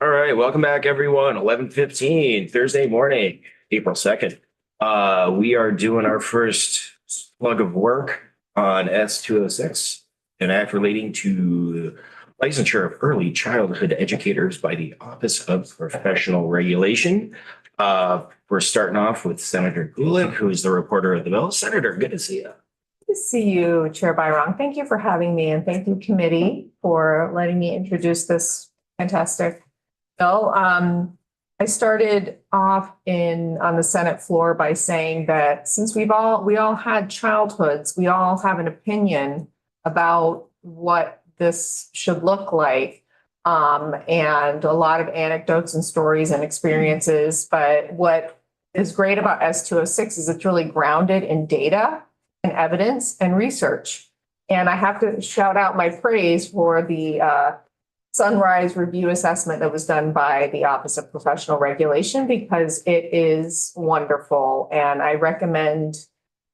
All right, welcome back, everyone. 11:15 Thursday morning, April 2nd. We are doing our first slug of work on S206, an act relating to licensure of early childhood educators by the Office of Professional Regulation. We're starting off with Senator Gulick, who is the reporter of the bill. Senator, good to see you. Good to see you, Chair Byron. Thank you for having me, and thank you, committee, for letting me introduce this fantastic bill. I started off on the Senate floor by saying that since we all had childhoods, we all have an opinion about what this should look like, and a lot of anecdotes and stories and experiences. But what is great about S206 is it's really grounded in data and evidence and research. And I have to shout out my praise for the Sunrise Review Assessment that was done by the Office of Professional Regulation, because it is wonderful. And I recommend,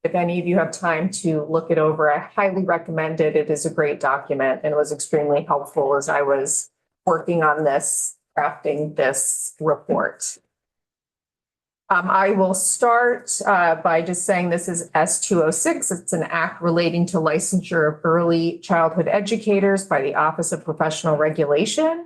if any of you have time to look it over, I highly recommend it. It is a great document and it was extremely helpful as I was working on this, crafting this report. I will start by just saying this is S206. It's an act relating to licensure of early childhood educators by the Office of Professional Regulation.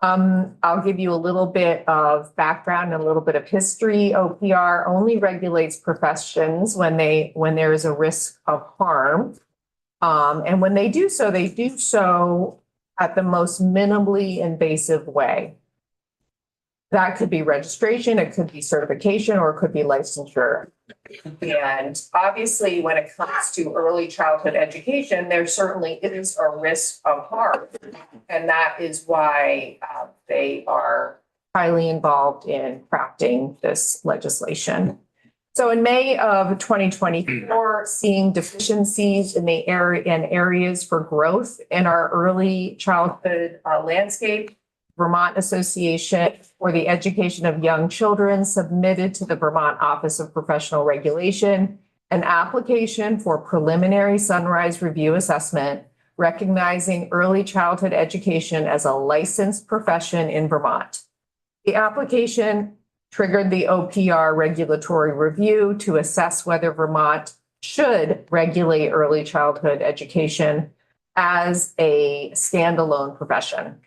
I'll give you a little bit of background and a little bit of history. OPR only regulates professions when there is a risk of harm. And when they do so at the most minimally invasive way. That could be registration, it could be certification, or it could be licensure. And obviously, when it comes to early childhood education, there certainly is a risk of harm. And that is why they are highly involved in crafting this legislation. So in May of 2024, seeing deficiencies in the areas for growth in our early childhood landscape, Vermont Association for the Education of Young Children submitted to the Vermont Office of Professional Regulation an application for preliminary Sunrise Review Assessment, recognizing early childhood education as a licensed profession in Vermont. The application triggered the OPR regulatory review to assess whether Vermont should regulate early childhood education as a standalone profession.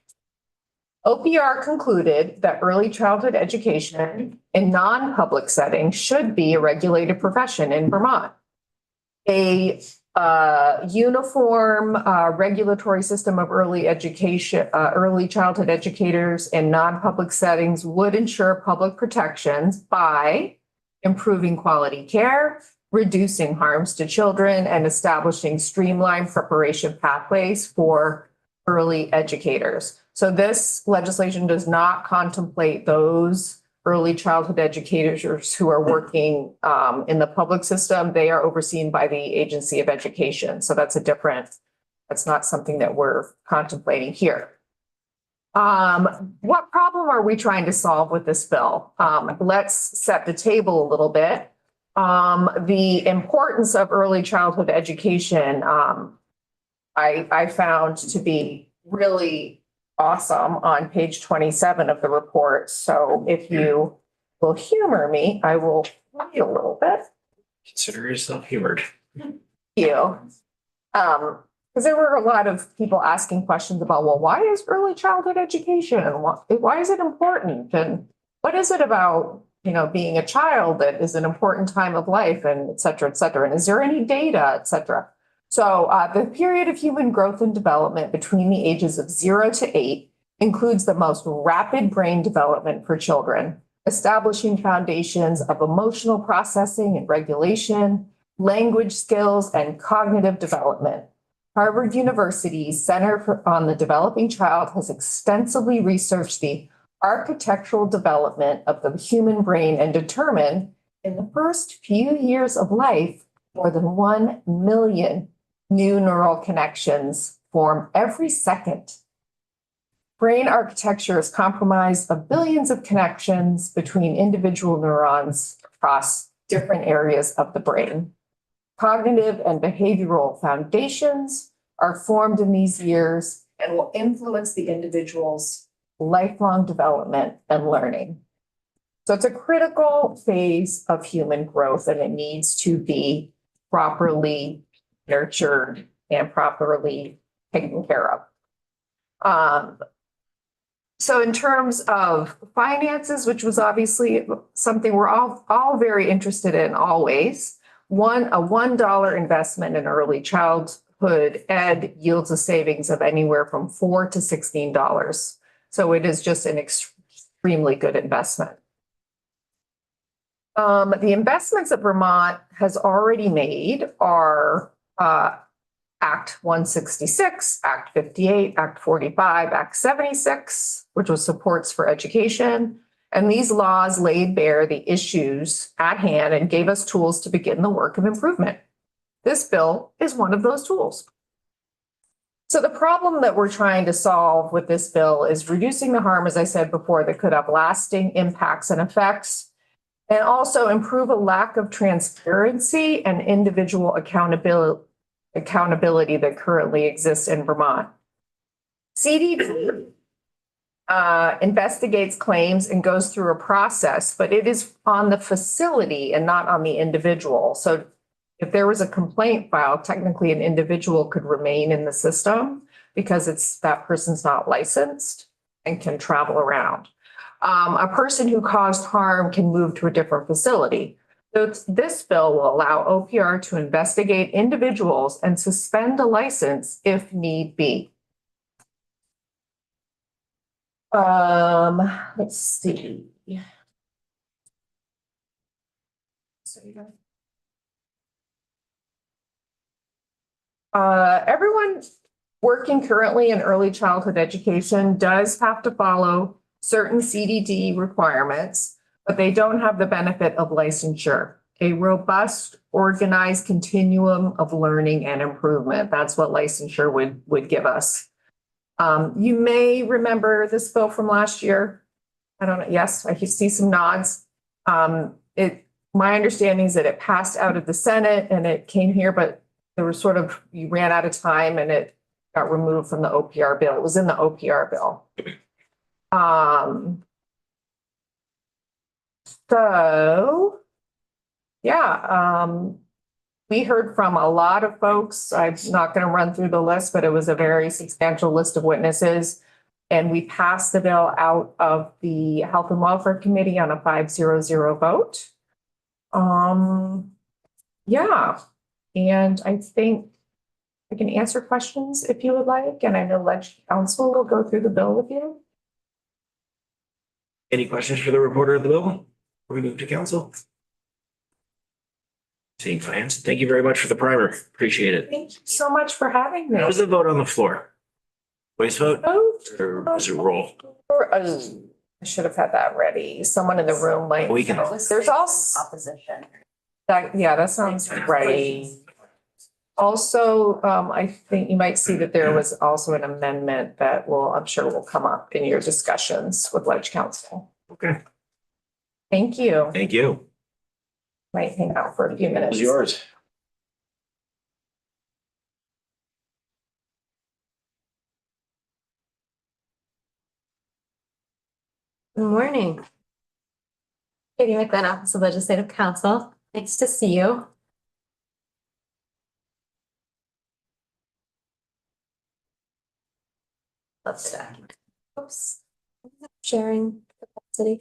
OPR concluded that early childhood education in non-public settings should be a regulated profession in Vermont. A uniform regulatory system of early childhood educators in non-public settings would ensure public protections by improving quality care, reducing harms to children, and establishing streamlined preparation pathways for early educators. So this legislation does not contemplate those early childhood educators who are working in the public system. They are overseen by the Agency of Education. So that's not something that we're contemplating here. What problem are we trying to solve with this bill? Let's set the table a little bit. The importance of early childhood education, I found to be really awesome on page 27 of the report. So if you will humor me, I will read a little bit. Consider yourself humored. Thank you. Because there were a lot of people asking questions about, well, why is early childhood education and why is it important? And what is it about, being a child that is an important time of life, and et cetera, et cetera. And is there any data, et cetera? So the period of human growth and development between the ages of 0 to 8 includes the most rapid brain development for children, establishing foundations of emotional processing and regulation, language skills, and cognitive development. Harvard University's Center on the Developing Child has extensively researched the architectural development of the human brain and determined in the first few years of life, more than 1 million new neural connections form every second. Brain architecture is comprised of billions of connections between individual neurons across different areas of the brain. Cognitive and behavioral foundations are formed in these years and will influence the individual's lifelong development and learning. So it's a critical phase of human growth and it needs to be properly nurtured and properly taken care of. So in terms of finances, which was obviously something we're all very interested in always, a $1 investment in early childhood ed yields a savings of anywhere from $4 to $16. So it is just an extremely good investment. The investments that Vermont has already made are Act 166, Act 58, Act 45, Act 76, which was supports for education. And these laws laid bare the issues at hand and gave us tools to begin the work of improvement. This bill is one of those tools. So the problem that we're trying to solve with this bill is reducing the harm, as I said before, that could have lasting impacts and effects, and also improve a lack of transparency and individual accountability that currently exists in Vermont. CDD investigates claims and goes through a process, but it is on the facility and not on the individual. So if there was a complaint filed, technically an individual could remain in the system because that person's not licensed and can travel around. A person who caused harm can move to a different facility. So this bill will allow OPR to investigate individuals and suspend a license if need be. Let's see. Everyone working currently in early childhood education does have to follow certain CDD requirements, but they don't have the benefit of licensure. A robust, organized continuum of learning and improvement. That's what licensure would give us. You may remember this bill from last year. I don't know. Yes, I see some nods. My understanding is that it passed out of the Senate and it came here, but there was you ran out of time and it got removed from the OPR bill. It was in the OPR bill. We heard from a lot of folks. I'm not going to run through the list, but it was a very substantial list of witnesses. And we passed the bill out of the Health and Welfare Committee on a 5-0-0 vote. And I think I can answer questions if you would like. And I know Legislative Council will go through the bill with you. Any questions for the reporter of the bill before we move to council? Seeing finance, thank you very much for the primer. Appreciate it. Thank you so much for having me. How was the vote on the floor? Voice vote or was it roll? I should have had that ready. Someone in the room might. We can. There's also opposition. That sounds right. Also, I think you might see that there was also an amendment that I'm sure will come up in your discussions with Ledge Council. Okay. Thank you. Thank you. Might hang out for a few minutes. It's yours. Good morning. Katie McGlynn, Office of Legislative Counsel. Nice to see you. Let's start. Oops. Sharing capacity.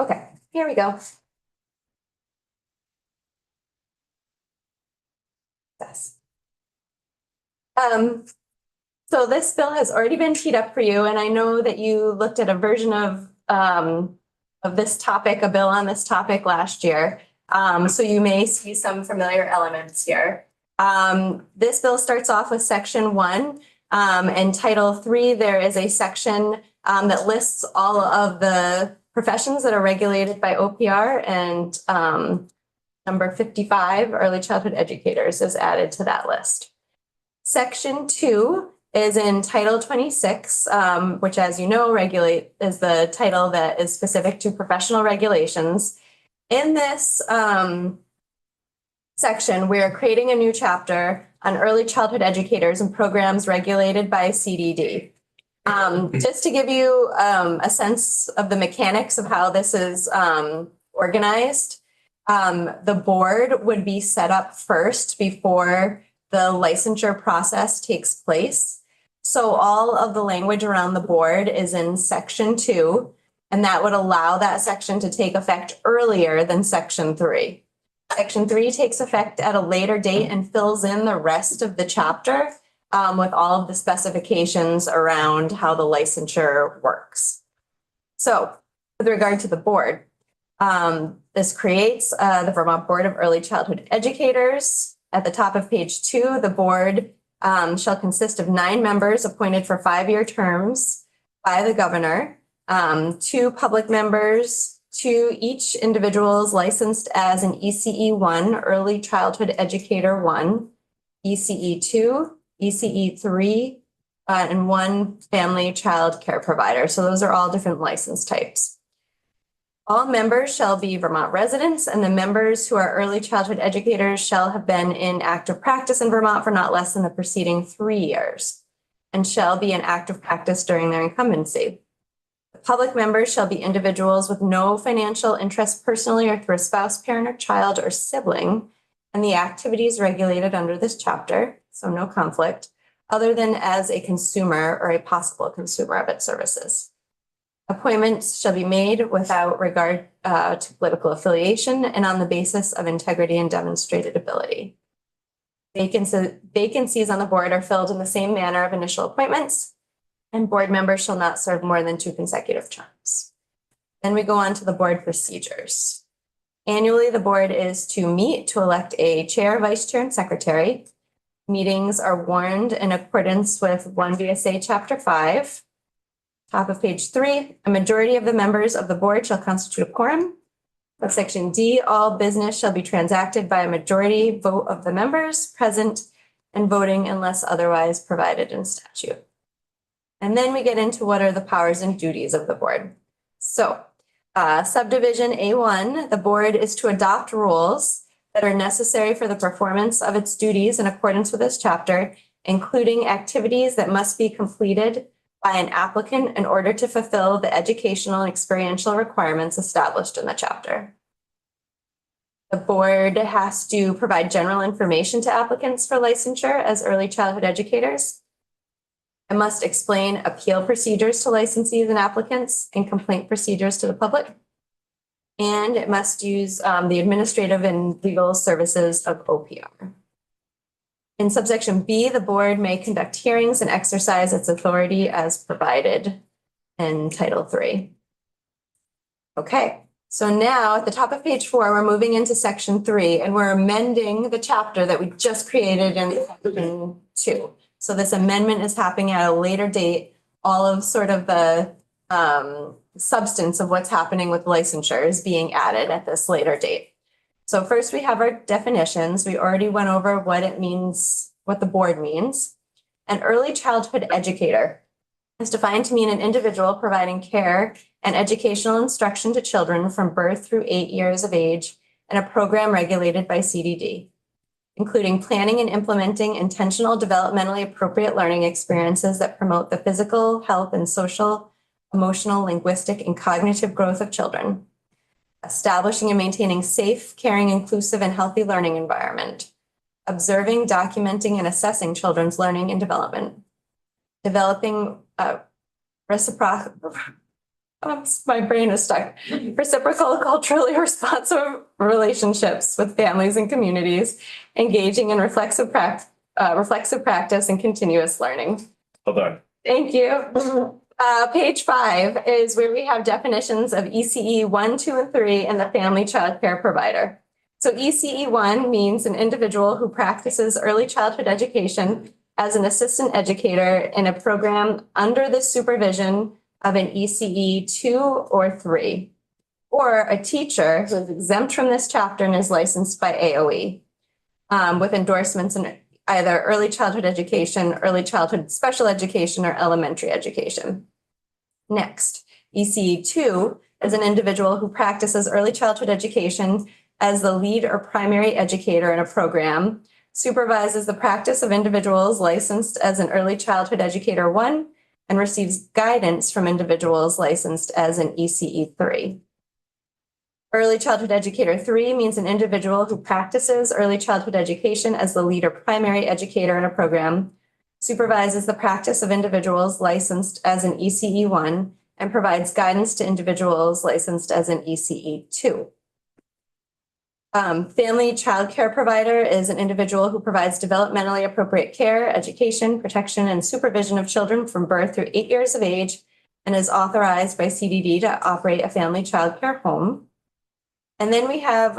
Okay, here we go. Yes. So this bill has already been teed up for you, and I know that you looked at a version of this topic, a bill on this topic last year. So you may see some familiar elements here. This bill starts off with Section 1, and Title 3. There is a section that lists all of the professions that are regulated by OPR, and number 55, early childhood educators, is added to that list. Section 2 is in Title 26, which, as you know, is the title that is specific to professional regulations. In this section, we are creating a new chapter on early childhood educators and programs regulated by CDD. Just to give you a sense of the mechanics of how this is organized, the board would be set up first before the licensure process takes place. So all of the language around the board is in section 2, and that would allow that section to take effect earlier than section 3. Section 3 takes effect at a later date and fills in the rest of the chapter with all of the specifications around how the licensure works. So with regard to the board, this creates the Vermont Board of Early Childhood Educators. At the top of page 2, the board shall consist of 9 members appointed for 5-year terms by the governor, 2 public members, 2 each individuals licensed as an ECE 1, Early Childhood Educator 1, ECE 2, ECE 3, and 1 family child care provider. So those are all different license types. All members shall be Vermont residents, and the members who are early childhood educators shall have been in active practice in Vermont for not less than the preceding 3 years and shall be in active practice during their incumbency. The public members shall be individuals with no financial interest personally or through a spouse, parent, or child or sibling, and the activities regulated under this chapter, so no conflict, other than as a consumer or a possible consumer of its services. Appointments shall be made without regard to political affiliation and on the basis of integrity and demonstrated ability. Vacancies on the board are filled in the same manner of initial appointments, and board members shall not serve more than 2 consecutive terms. Then we go on to the board procedures. Annually, the board is to meet to elect a chair, vice chair, and secretary. Meetings are warned in accordance with 1 VSA Chapter 5. Top of page 3, a majority of the members of the board shall constitute a quorum. Section D, all business shall be transacted by a majority vote of the members present and voting unless otherwise provided in statute. And then we get into what are the powers and duties of the board. So subdivision A1, the board is to adopt rules that are necessary for the performance of its duties in accordance with this chapter, including activities that must be completed by an applicant in order to fulfill the educational and experiential requirements established in the chapter. The board has to provide general information to applicants for licensure as early childhood educators. It must explain appeal procedures to licensees and applicants and complaint procedures to the public. And it must use the administrative and legal services of OPR. In subsection B, the board may conduct hearings and exercise its authority as provided in Title 3. Okay, so now at the top of page 4, we're moving into section 3, and we're amending the chapter that we just created in section 2. So this amendment is happening at a later date. All of sort of the substance of what's happening with licensure is being added at this later date. So first we have our definitions. We already went over what it means, what the board means. An early childhood educator is defined to mean an individual providing care and educational instruction to children from birth through 8 years of age in a program regulated by CDD, including planning and implementing intentional, developmentally appropriate learning experiences that promote the physical, health, and social, emotional, linguistic, and cognitive growth of children. Establishing and maintaining safe, caring, inclusive, and healthy learning environment. Observing, documenting, and assessing children's learning and development. Developing my brain is stuck. Reciprocal, culturally responsive relationships with families and communities. Engaging in reflexive practice and continuous learning. Hold on. Thank you. Page 5 is where we have definitions of ECE 1, 2, and 3 and the family child care provider. So ECE 1 means an individual who practices early childhood education as an assistant educator in a program under the supervision of an ECE 2 or 3, or a teacher who is exempt from this chapter and is licensed by AOE with endorsements and either early childhood education, early childhood special education, or elementary education. Next, ECE2 is an individual who practices early childhood education as the lead or primary educator in a program, supervises the practice of individuals licensed as an early childhood educator 1, and receives guidance from individuals licensed as an ECE3. Early childhood educator 3 means an individual who practices early childhood education as the lead or primary educator in a program, supervises the practice of individuals licensed as an ECE1, and provides guidance to individuals licensed as an ECE2. Family child care provider is an individual who provides developmentally appropriate care, education, protection, and supervision of children from birth through 8 years of age and is authorized by CDD to operate a family child care home. And then we have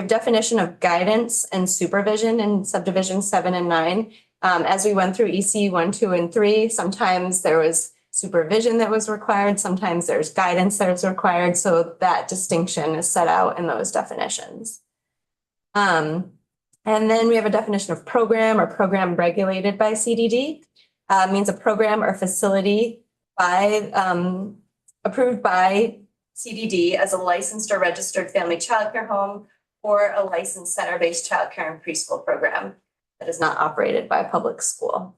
definition of guidance and supervision in subdivision 7 and 9. As we went through EC 1, 2, and 3, sometimes there was supervision that was required, sometimes there's guidance that is required, so that distinction is set out in those definitions. And then we have a definition of program or program regulated by CDD. Means a program or facility approved by CDD as a licensed or registered family childcare home or a licensed center-based childcare and preschool program that is not operated by a public school.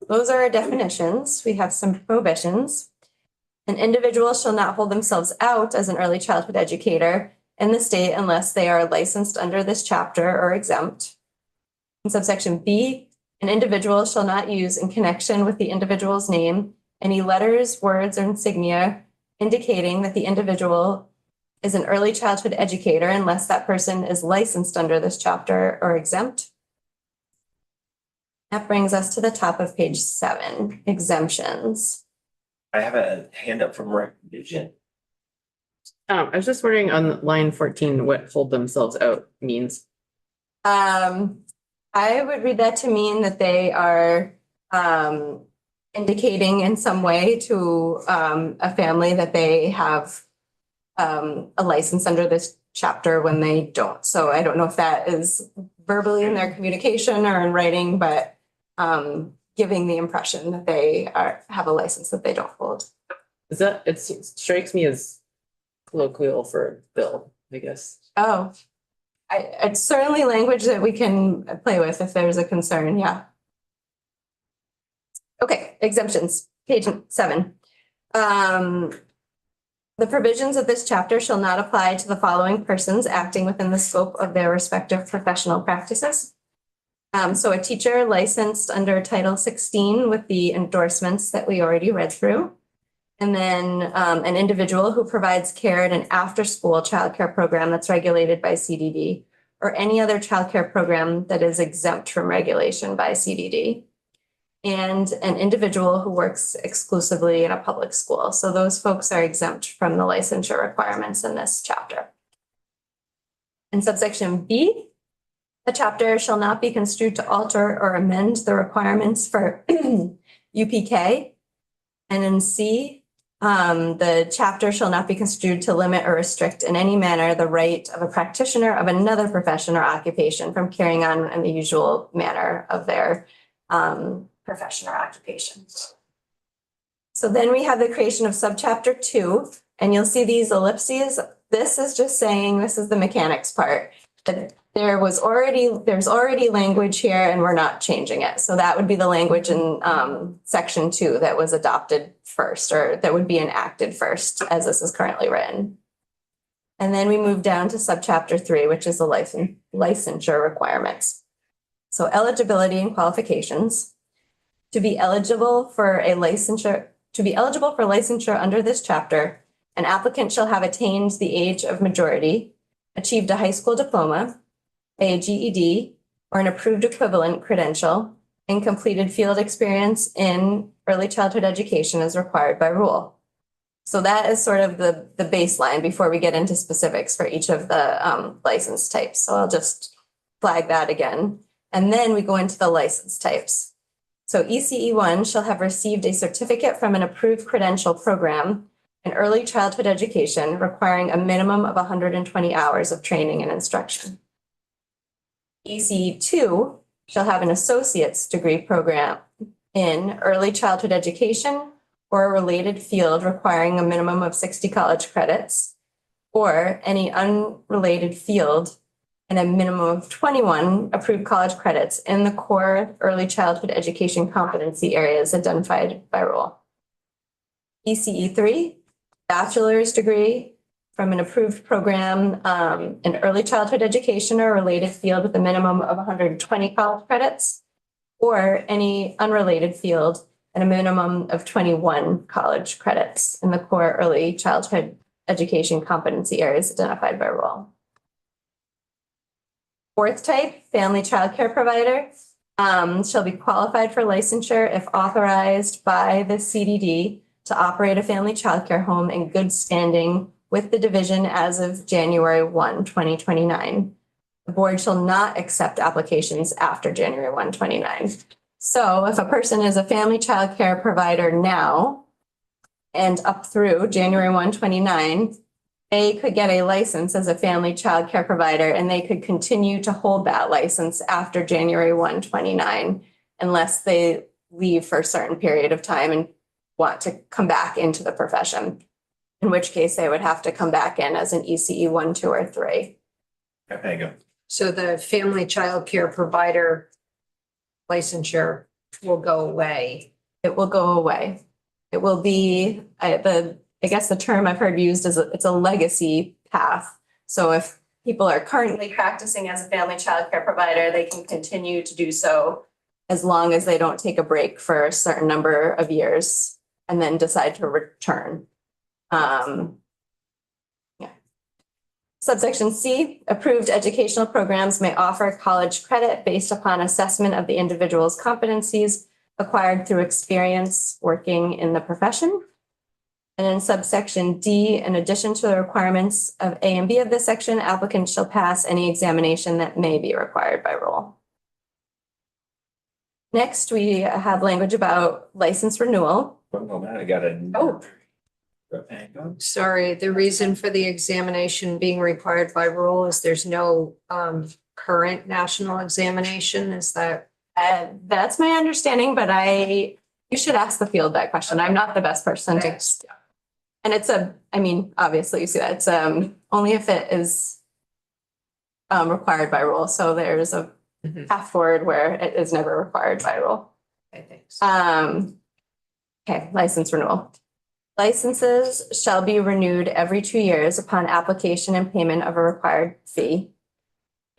Those are our definitions. We have some prohibitions. An individual shall not hold themselves out as an early childhood educator in the state unless they are licensed under this chapter or exempt. In subsection B, an individual shall not use in connection with the individual's name any letters, words, or insignia indicating that the individual is an early childhood educator unless that person is licensed under this chapter or exempt. That brings us to the top of page 7, exemptions. I have a hand up from Rec Vision. I was just wondering on line 14, what hold themselves out means. I would read that to mean that they are indicating in some way to a family that they have a license under this chapter when they don't. So I don't know if that is verbally in their communication or in writing, but giving the impression that they have a license that they don't hold. Is that, it strikes me as colloquial for bill, I guess. Oh, it's certainly language that we can play with if there's a concern, yeah. Okay, exemptions, page 7. The provisions of this chapter shall not apply to the following persons acting within the scope of their respective professional practices. So a teacher licensed under Title 16 with the endorsements that we already read through. And then an individual who provides care in an after-school childcare program that's regulated by CDD, or any other childcare program that is exempt from regulation by CDD. And an individual who works exclusively in a public school. So those folks are exempt from the licensure requirements in this chapter. In subsection B, the chapter shall not be construed to alter or amend the requirements for UPK. And in C, the chapter shall not be construed to limit or restrict in any manner the right of a practitioner of another profession or occupation from carrying on in the usual manner of their profession or occupation. So then we have the creation of subchapter 2, and you'll see these ellipses. This is just saying, this is the mechanics part, that there's already language here and we're not changing it. So that would be the language in section 2 that was adopted first, or that would be enacted first as this is currently written. And then we move down to subchapter 3, which is the licensure requirements. So eligibility and qualifications. To be eligible for licensure under this chapter, an applicant shall have attained the age of majority, achieved a high school diploma, a GED, or an approved equivalent credential, and completed field experience in early childhood education as required by rule. So that is sort of the baseline before we get into specifics for each of the license types. So I'll just flag that again. And then we go into the license types. So ECE1 shall have received a certificate from an approved credential program in early childhood education requiring a minimum of 120 hours of training and instruction. ECE2 shall have an associate's degree program in early childhood education or a related field requiring a minimum of 60 college credits, or any unrelated field and a minimum of 21 approved college credits in the core early childhood education competency areas identified by rule. ECE 3, bachelor's degree from an approved program in early childhood education or related field with a minimum of 120 college credits, or any unrelated field and a minimum of 21 college credits in the core early childhood education competency areas identified by rule. Fourth type, family childcare provider, shall be qualified for licensure if authorized by the CDD to operate a family childcare home in good standing with the division as of January 1, 2029. The board shall not accept applications after January 1, 2029. So if a person is a family childcare provider now and up through January 1, 2029, they could get a license as a family childcare provider and they could continue to hold that license after January 1, 2029, unless they leave for a certain period of time and want to come back into the profession, in which case they would have to come back in as an ECE 1, 2, or 3. There you go. So the family child care provider licensure will go away. It will go away. It will be, I guess the term I've heard used is it's a legacy path. So if people are currently practicing as a family childcare provider, they can continue to do so as long as they don't take a break for a certain number of years and then decide to return. Subsection C, approved educational programs may offer college credit based upon assessment of the individual's competencies acquired through experience working in the profession. And in subsection D, in addition to the requirements of A and B of this section, applicants shall pass any examination that may be required by rule. Next, we have language about license renewal. Well, man, I got a. Oh. Sorry, the reason for the examination being required by rule is there's no current national examination. Is that? That's my understanding, but you should ask the field that question. I'm not the best person to. And it's obviously you see that it's only if it is required by rule. So there's a path forward where it is never required by rule. I think so. Okay, license renewal. Licenses shall be renewed every 2 years upon application and payment of a required fee.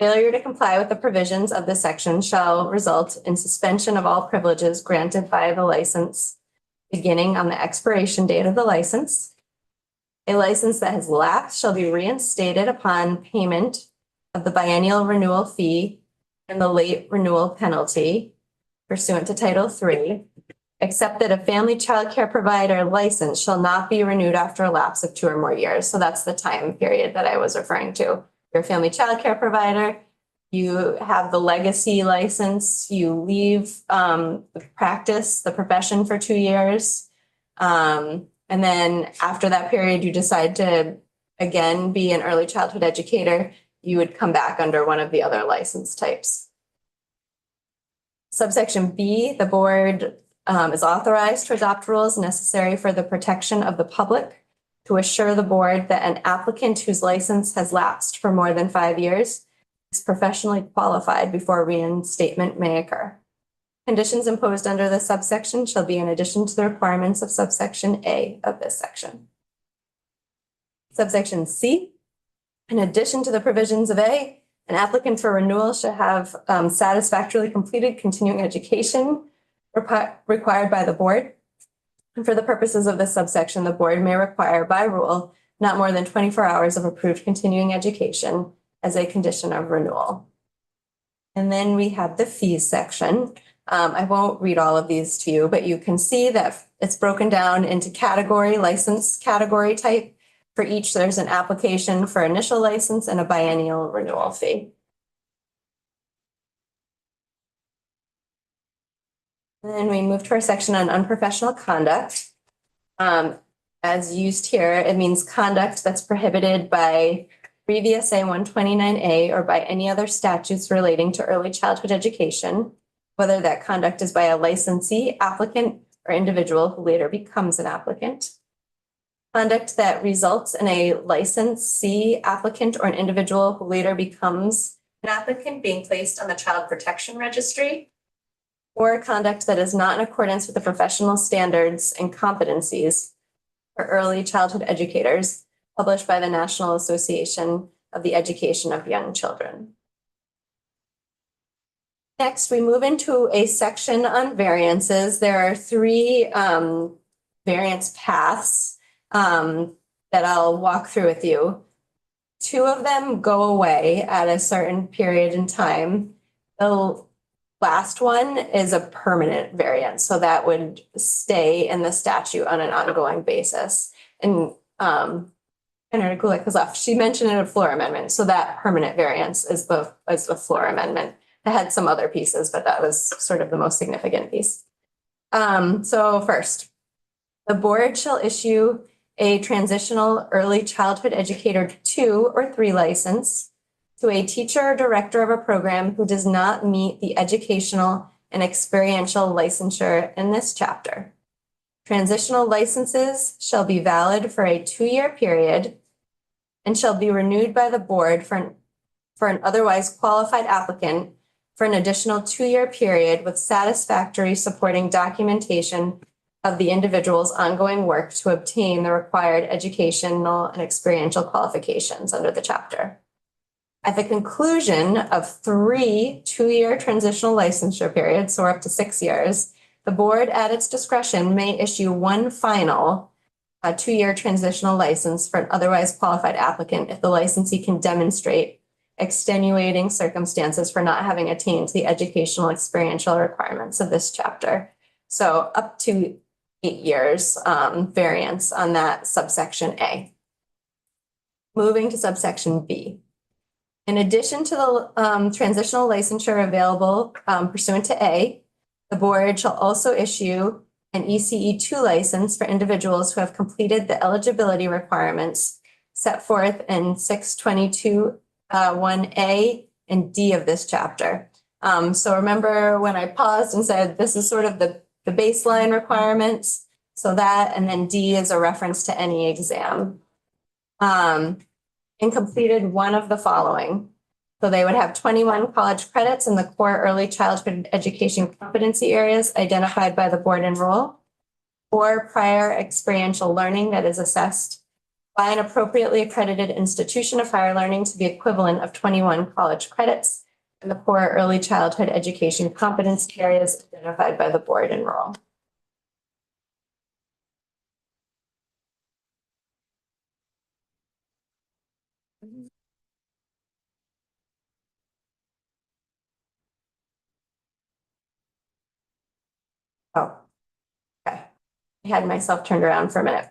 Failure to comply with the provisions of this section shall result in suspension of all privileges granted by the license beginning on the expiration date of the license. A license that has lapsed shall be reinstated upon payment of the biennial renewal fee and the late renewal penalty pursuant to Title III, except that a family child care provider license shall not be renewed after a lapse of 2 or more years. So that's the time period that I was referring to. You're a family child care provider, you have the legacy license, you leave the practice, the profession for 2 years. And then after that period, you decide to, again, be an early childhood educator, you would come back under one of the other license types. Subsection B, the board is authorized to adopt rules necessary for the protection of the public to assure the board that an applicant whose license has lapsed for more than 5 years is professionally qualified before reinstatement may occur. Conditions imposed under this subsection shall be in addition to the requirements of subsection A of this section. Subsection C, in addition to the provisions of A, an applicant for renewal shall have satisfactorily completed continuing education required by the board. And for the purposes of this subsection, the board may require by rule not more than 24 hours of approved continuing education as a condition of renewal. And then we have the fees section. I won't read all of these to you, but you can see that it's broken down into category, license category type. For each, there's an application for initial license and a biennial renewal fee. And then we move to our section on unprofessional conduct. As used here, it means conduct that's prohibited by VSA 129A or by any other statutes relating to early childhood education, whether that conduct is by a licensee, applicant, or individual who later becomes an applicant. Conduct that results in a licensee, applicant, or an individual who later becomes an applicant being placed on the Child Protection Registry, or conduct that is not in accordance with the professional standards and competencies for early childhood educators published by the National Association of the Education of Young Children. Next, we move into a section on variances. There are three variance paths that I'll walk through with you. Two of them go away at a certain period in time. The last one is a permanent variance, so that would stay in the statute on an ongoing basis. And Senator Gulick has left. She mentioned it a floor amendment, so that permanent variance is the floor amendment. It had some other pieces, but that was sort of the most significant piece. So first, the board shall issue a transitional early childhood educator 2 or 3 license to a teacher or director of a program who does not meet the educational and experiential licensure in this chapter. Transitional licenses shall be valid for a 2-year period and shall be renewed by the board for an otherwise qualified applicant for an additional 2-year period with satisfactory supporting documentation of the individual's ongoing work to obtain the required educational and experiential qualifications under the chapter. At the conclusion of 3 2-year transitional licensure periods, or up to 6 years, the board at its discretion may issue one final 2-year transitional license for an otherwise qualified applicant if the licensee can demonstrate extenuating circumstances for not having attained the educational experiential requirements of this chapter. So up to 8 years variance on that subsection A. Moving to subsection B. In addition to the transitional licensure available pursuant to A, the board shall also issue an ECE2 license for individuals who have completed the eligibility requirements set forth in 622 1A and D of this chapter. So remember when I paused and said this is sort of the baseline requirements. So that, and then D is a reference to any exam. And completed one of the following. So they would have 21 college credits in the core early childhood education competency areas identified by the board and rule, or prior experiential learning that is assessed by an appropriately accredited institution of higher learning to the equivalent of 21 college credits in the core early childhood education competency areas identified by the board and rule. Oh, okay. I had myself turned around for a minute.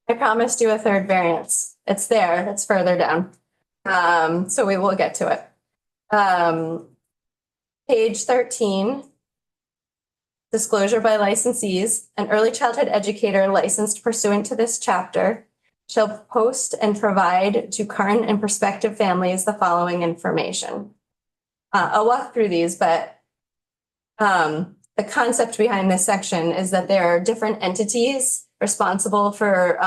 I promised you a third variance. It's there, it's further down. So we will get to it. Page 13. Disclosure by licensees. An early childhood educator licensed pursuant to this chapter shall post and provide to current and prospective families the following information. I'll walk through these, but the concept behind this section is that there are different entities responsible for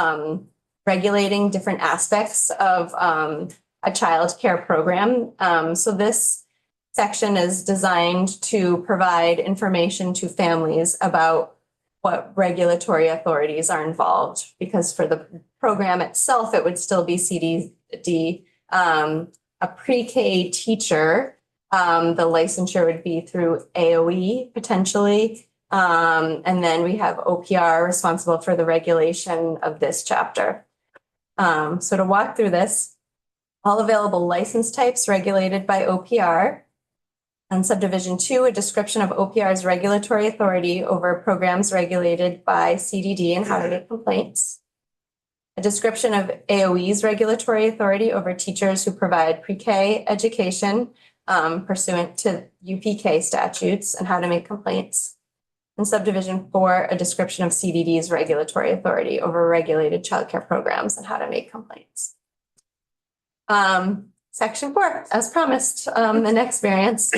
regulating different aspects of a child care program. So this section is designed to provide information to families about what regulatory authorities are involved, because for the program itself, it would still be CDD. A pre-K teacher, the licensure would be through AOE potentially. And then we have OPR responsible for the regulation of this chapter. So to walk through this, all available license types regulated by OPR. And subdivision 2, a description of OPR's regulatory authority over programs regulated by CDD and how to make complaints. A description of AOE's regulatory authority over teachers who provide pre-K education pursuant to UPK statutes and how to make complaints. And subdivision 4, a description of CDD's regulatory authority over regulated childcare programs and how to make complaints. Section 4, as promised, the next variance.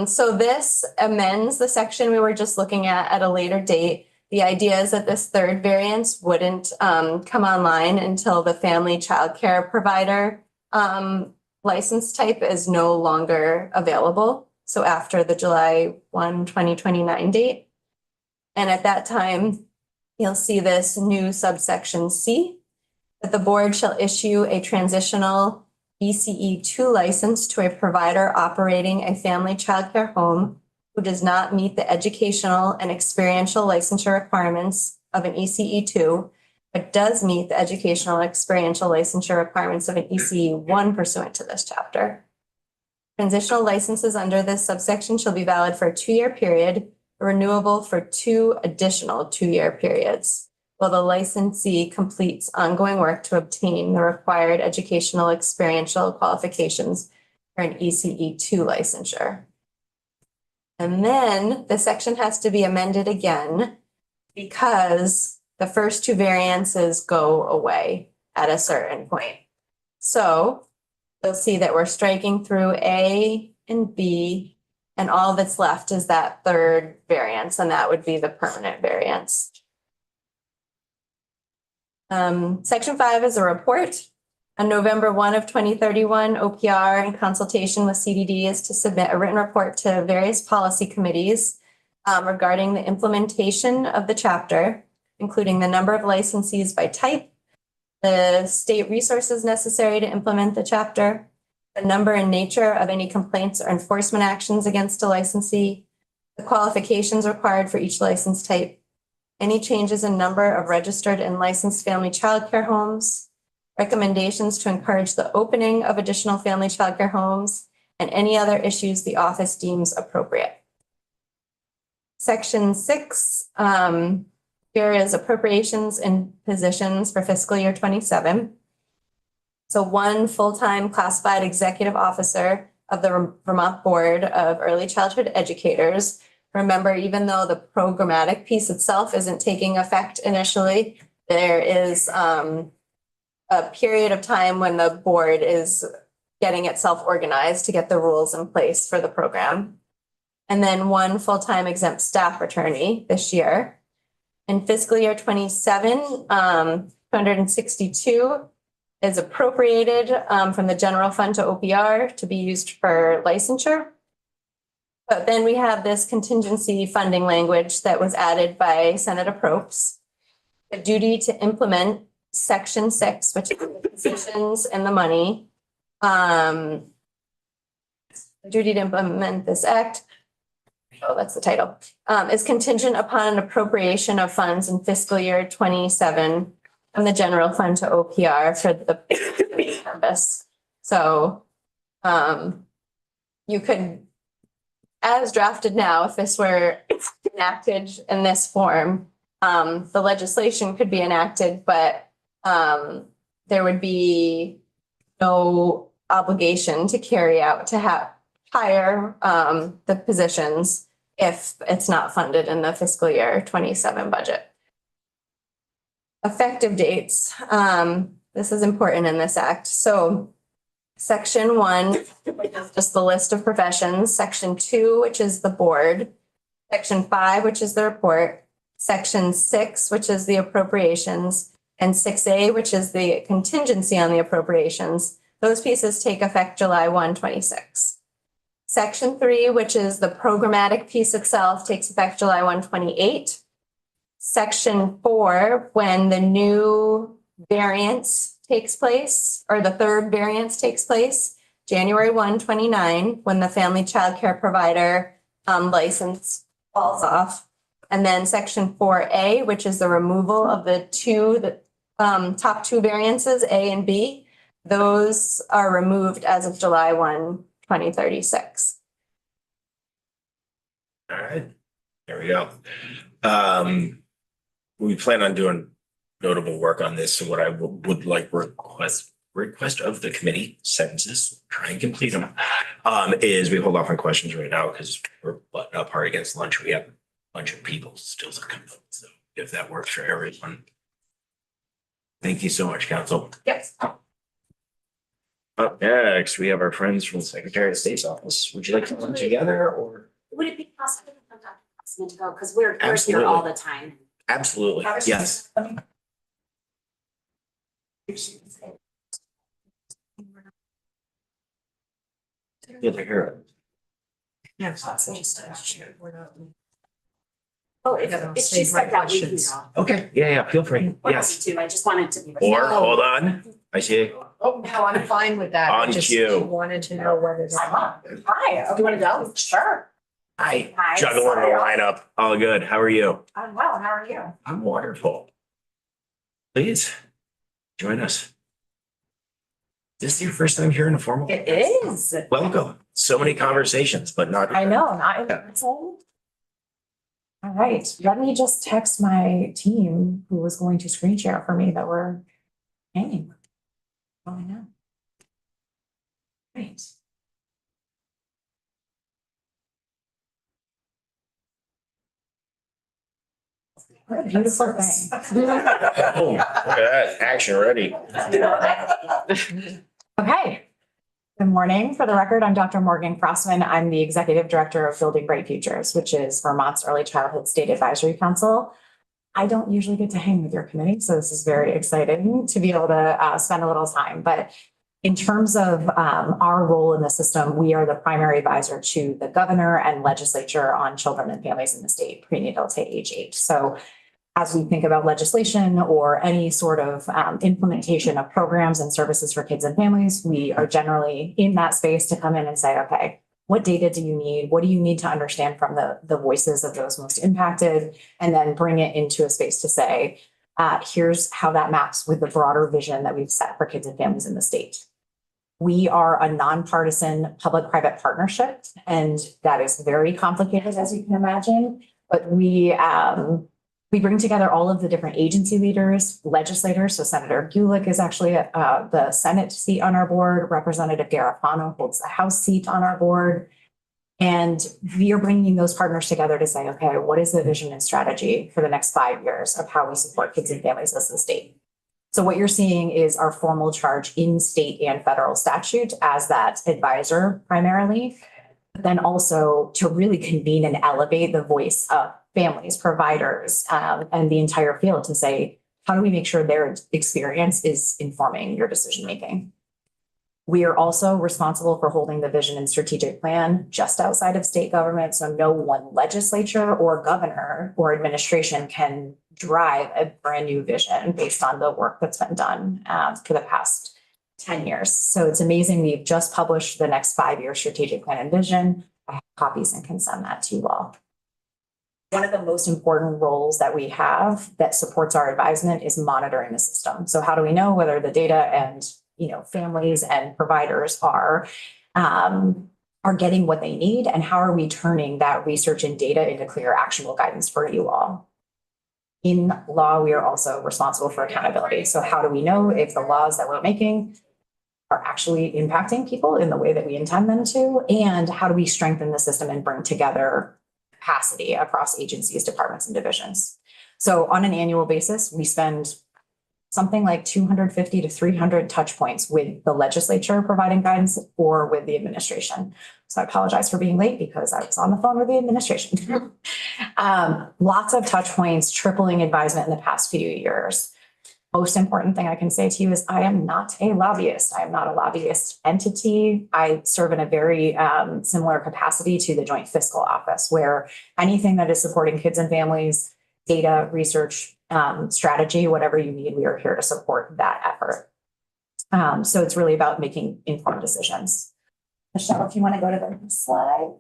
So this amends the section we were just looking at a later date. The idea is that this third variance wouldn't come online until the family childcare provider license type is no longer available. So after the July 1, 2029 date. And at that time, you'll see this new subsection C, that the board shall issue a transitional ECE2 license to a provider operating a family childcare home who does not meet the educational and experiential licensure requirements of an ECE2, but does meet the educational and experiential licensure requirements of an ECE1 pursuant to this chapter. Transitional licenses under this subsection shall be valid for a 2-year period, renewable for 2 additional 2-year periods, while the licensee completes ongoing work to obtain the required educational experiential qualifications for an ECE2 licensure. And then the section has to be amended again because the first 2 variances go away at a certain point. So you'll see that we're striking through A and B, and all that's left is that third variance, and that would be the permanent variance. Section 5 is a report. On November 1 of 2031, OPR in consultation with CDD is to submit a written report to various policy committees regarding the implementation of the chapter, including the number of licensees by type, the state resources necessary to implement the chapter, the number and nature of any complaints or enforcement actions against a licensee, the qualifications required for each license type, any changes in number of registered and licensed family childcare homes, recommendations to encourage the opening of additional family childcare homes, and any other issues the office deems appropriate. Section 6, here is appropriations and positions for fiscal year 27. So 1 full-time classified executive officer of the Vermont Board of Early Childhood Educators. Remember, even though the programmatic piece itself isn't taking effect initially, there is a period of time when the board is getting itself organized to get the rules in place for the program. And then 1 full-time exempt staff attorney this year. In fiscal year 27, 262 is appropriated from the general fund to OPR to be used for licensure. But then we have this contingency funding language that was added by Senator Probst. The duty to implement Section 6, which is the positions and the money. The duty to implement this act, oh, that's the title, is contingent upon an appropriation of funds in fiscal year 27 from the general fund to OPR for the purpose. So you could, as drafted now, if this were enacted in this form, the legislation could be enacted, but there would be no obligation to carry out, to hire the positions if it's not funded in the fiscal year 27 budget. Effective dates. This is important in this act. So Section 1, which is just the list of professions. Section 2, which is the board. Section 5, which is the report. Section 6, which is the appropriations. And 6A, which is the contingency on the appropriations. Those pieces take effect July 1, 26. Section 3, which is the programmatic piece itself, takes effect July 1, 28. Section 4, when the new variance takes place, or the third variance takes place, January 1, 29, when the family childcare provider license falls off. And then Section 4A, which is the removal of the top 2 variances, A and B, those are removed as of July 1, 2036. All right, there we go. We plan on doing notable work on this. So what I would like request of the committee sentences, try and complete them, is we hold off on questions right now because we're butting up hard against lunch. We have a bunch of people still to come. So if that works for everyone. Thank you so much, council. Yes. Up next, we have our friends from the Secretary of State's office. Would you like to come together or? Would it be possible for Dr. Crossman to go? Because we're here Absolutely. all the time. Absolutely, yes. Good to hear it. Oh, if she stepped out, we can go. Okay, yeah, feel free. Or Yes. happy to. I just wanted to be. Or, hold on, I see. Oh, no, I'm fine with that. I On just cue. wanted to know whether. Hi, do you want to go? Sure. Hi, Hi, juggling the sorry. lineup. All good. How are you? I'm well. How are you? I'm wonderful. Please, join us. This is your first time here in a formal? It is. Welcome. So many conversations, but not. I know, not in person. All right, let me just text my team who was going to screen share for me that we're hanging. Oh, I know. Right. What a beautiful thing. Oh, look at that. Action ready. Okay. Good morning. For the record, I'm Dr. Morgan Crossman. I'm the Executive Director of Building Bright Futures, which is Vermont's Early Childhood State Advisory Council. I don't usually get to hang with your committee, so this is very exciting to be able to spend a little time. But in terms of our role in the system, we are the primary advisor to the governor and legislature on children and families in the state prenatal to age 8. So as we think about legislation or any sort of implementation of programs and services for kids and families, we are generally in that space to come in and say, okay, what data do you need? What do you need to understand from the voices of those most impacted? And then bring it into a space to say, here's how that maps with the broader vision that we've set for kids and families in the state. We are a nonpartisan public-private partnership, and that is very complicated, as you can imagine. But we bring together all of the different agency leaders, legislators. So Senator Gulick is actually the Senate seat on our board. Representative Garofano holds the House seat on our board. And we are bringing those partners together to say, okay, what is the vision and strategy for the next 5 years of how we support kids and families as the state? So what you're seeing is our formal charge in state and federal statute as that advisor primarily, but then also to really convene and elevate the voice of families, providers, and the entire field to say, how do we make sure their experience is informing your decision-making? We are also responsible for holding the vision and strategic plan just outside of state government. So no one legislature or governor or administration can drive a brand new vision based on the work that's been done for the past 10 years. So it's amazing. We've just published the next 5-year strategic plan and vision. I have copies and can send that to you all. One of the most important roles that we have that supports our advisement is monitoring the system. So how do we know whether the data and families and providers are getting what they need, and how are we turning that research and data into clear, actionable guidance for you all? In law, we are also responsible for accountability. So how do we know if the laws that we're making are actually impacting people in the way that we intend them to? And how do we strengthen the system and bring together capacity across agencies, departments, and divisions? So on an annual basis, we spend something like 250 to 300 touch points with the legislature providing guidance or with the administration. So I apologize for being late because I was on the phone with the administration. Lots of touch points, tripling advisement in the past few years. Most important thing I can say to you is I am not a lobbyist. I am not a lobbyist entity. I serve in a very similar capacity to the Joint Fiscal Office, where anything that is supporting kids and families, data, research, strategy, whatever you need, we are here to support that effort. So it's really about making informed decisions. Michelle, if you want to go to the next slide.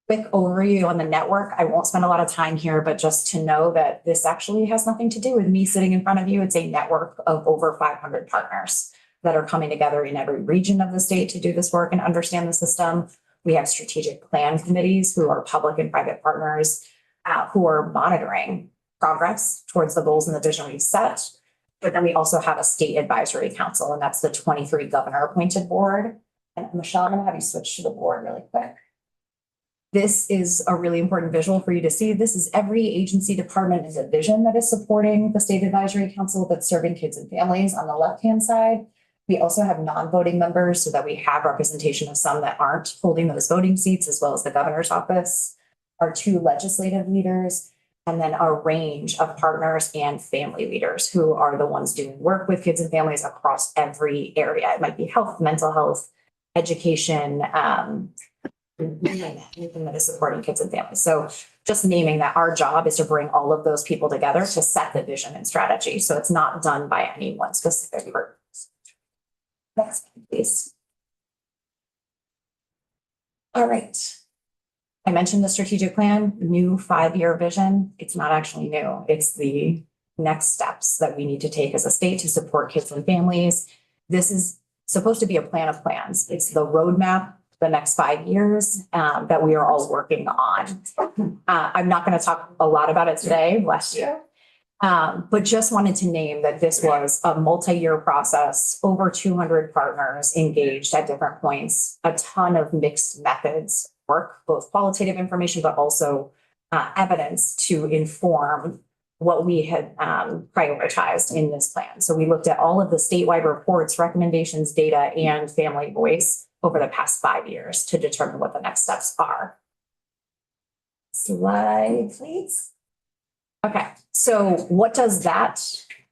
Quick overview on the network. I won't spend a lot of time here, but just to know that this actually has nothing to do with me sitting in front of you. It's a network of over 500 partners that are coming together in every region of the state to do this work and understand the system. We have strategic plan committees who are public and private partners who are monitoring progress towards the goals and the vision we've set. But then we also have a state advisory council, and that's the 23 governor appointed board. And Michelle, I'm going to have you switch to the board really quick. This is a really important visual for you to see. This is every agency, department, and division that is supporting the state advisory council that's serving kids and families on the left-hand side. We also have non-voting members so that we have representation of some that aren't holding those voting seats, as well as the governor's office, our 2 legislative leaders, and then a range of partners and family leaders who are the ones doing work with kids and families across every area. It might be health, mental health, education, anything that is supporting kids and families. So just naming that our job is to bring all of those people together to set the vision and strategy. So it's not done by any one specific group. Next, please. All right. I mentioned the strategic plan, new 5-year vision. It's not actually new. It's the next steps that we need to take as a state to support kids and families. This is supposed to be a plan of plans. It's the roadmap, the next 5 years that we are all working on. I'm not going to talk a lot about it today, bless you. But just wanted to name that this was a multi-year process, over 200 partners engaged at different points, a ton of mixed methods work, both qualitative information, but also evidence to inform what we had prioritized in this plan. So we looked at all of the statewide reports, recommendations, data, and family voice over the past 5 years to determine what the next steps are. Slide, please. Okay, so what does that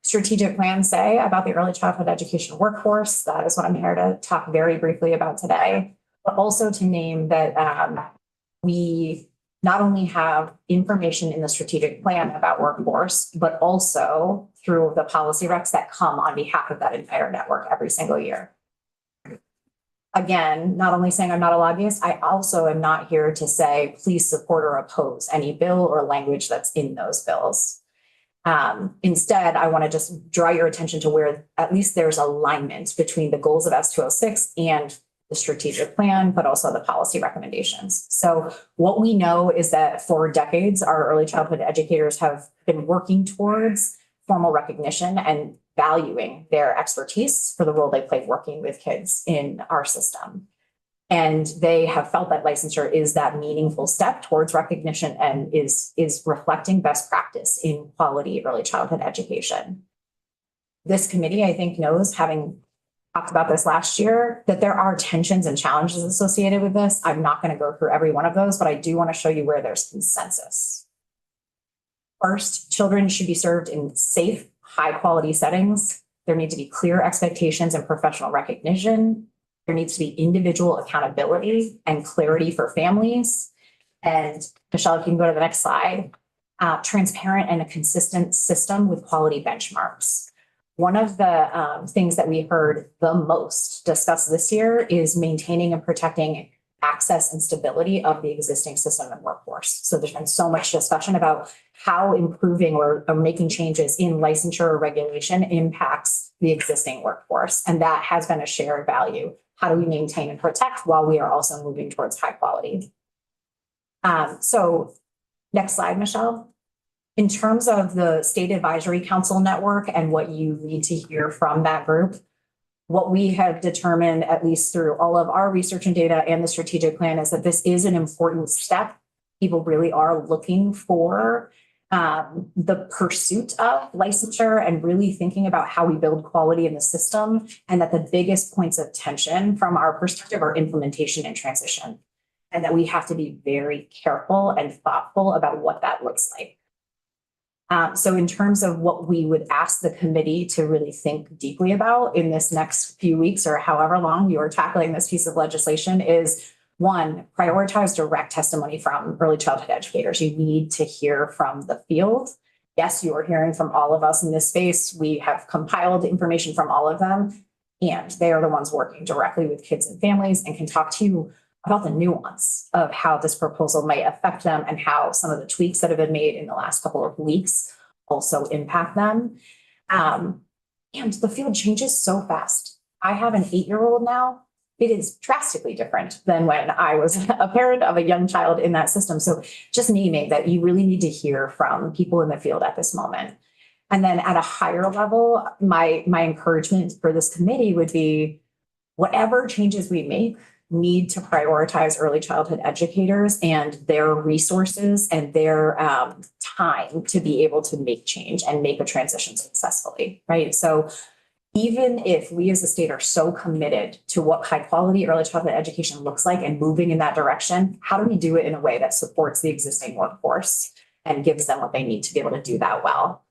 strategic plan say about the early childhood education workforce? That is what I'm here to talk very briefly about today, but also to name that we not only have information in the strategic plan about workforce, but also through the policy recs that come on behalf of that entire network every single year. Again, not only saying I'm not a lobbyist, I also am not here to say, please support or oppose any bill or language that's in those bills. Instead, I want to just draw your attention to where at least there's alignment between the goals of S206 and the strategic plan, but also the policy recommendations. So what we know is that for decades, our early childhood educators have been working towards formal recognition and valuing their expertise for the role they play working with kids in our system. And they have felt that licensure is that meaningful step towards recognition and is reflecting best practice in quality early childhood education. This committee, I think, knows, having talked about this last year, that there are tensions and challenges associated with this. I'm not going to go through every one of those, but I do want to show you where there's consensus. First, children should be served in safe, high-quality settings. There need to be clear expectations and professional recognition. There needs to be individual accountability and clarity for families. And Michelle, if you can go to the next slide, transparent and a consistent system with quality benchmarks. One of the things that we heard the most discussed this year is maintaining and protecting access and stability of the existing system and workforce. So there's been so much discussion about how improving or making changes in licensure or regulation impacts the existing workforce. And that has been a shared value. How do we maintain and protect while we are also moving towards high quality? So next slide, Michelle. In terms of the State Advisory Council network and what you need to hear from that group, what we have determined, at least through all of our research and data and the strategic plan, is that this is an important step. People really are looking for the pursuit of licensure and really thinking about how we build quality in the system, and that the biggest points of tension from our perspective are implementation and transition, and that we have to be very careful and thoughtful about what that looks like. So in terms of what we would ask the committee to really think deeply about in this next few weeks or however long you are tackling this piece of legislation is, one, prioritize direct testimony from early childhood educators. You need to hear from the field. Yes, you are hearing from all of us in this space. We have compiled information from all of them, and they are the ones working directly with kids and families and can talk to you about the nuance of how this proposal might affect them and how some of the tweaks that have been made in the last couple of weeks also impact them. And the field changes so fast. I have an 8-year-old now. It is drastically different than when I was a parent of a young child in that system. So just naming that you really need to hear from people in the field at this moment. And then at a higher level, my encouragement for this committee would be, whatever changes we make need to prioritize early childhood educators and their resources and their time to be able to make change and make a transition successfully, right? So even if we as a state are so committed to what high quality early childhood education looks like and moving in that direction, how do we do it in a way that supports the existing workforce and gives them what they need to be able to do that well?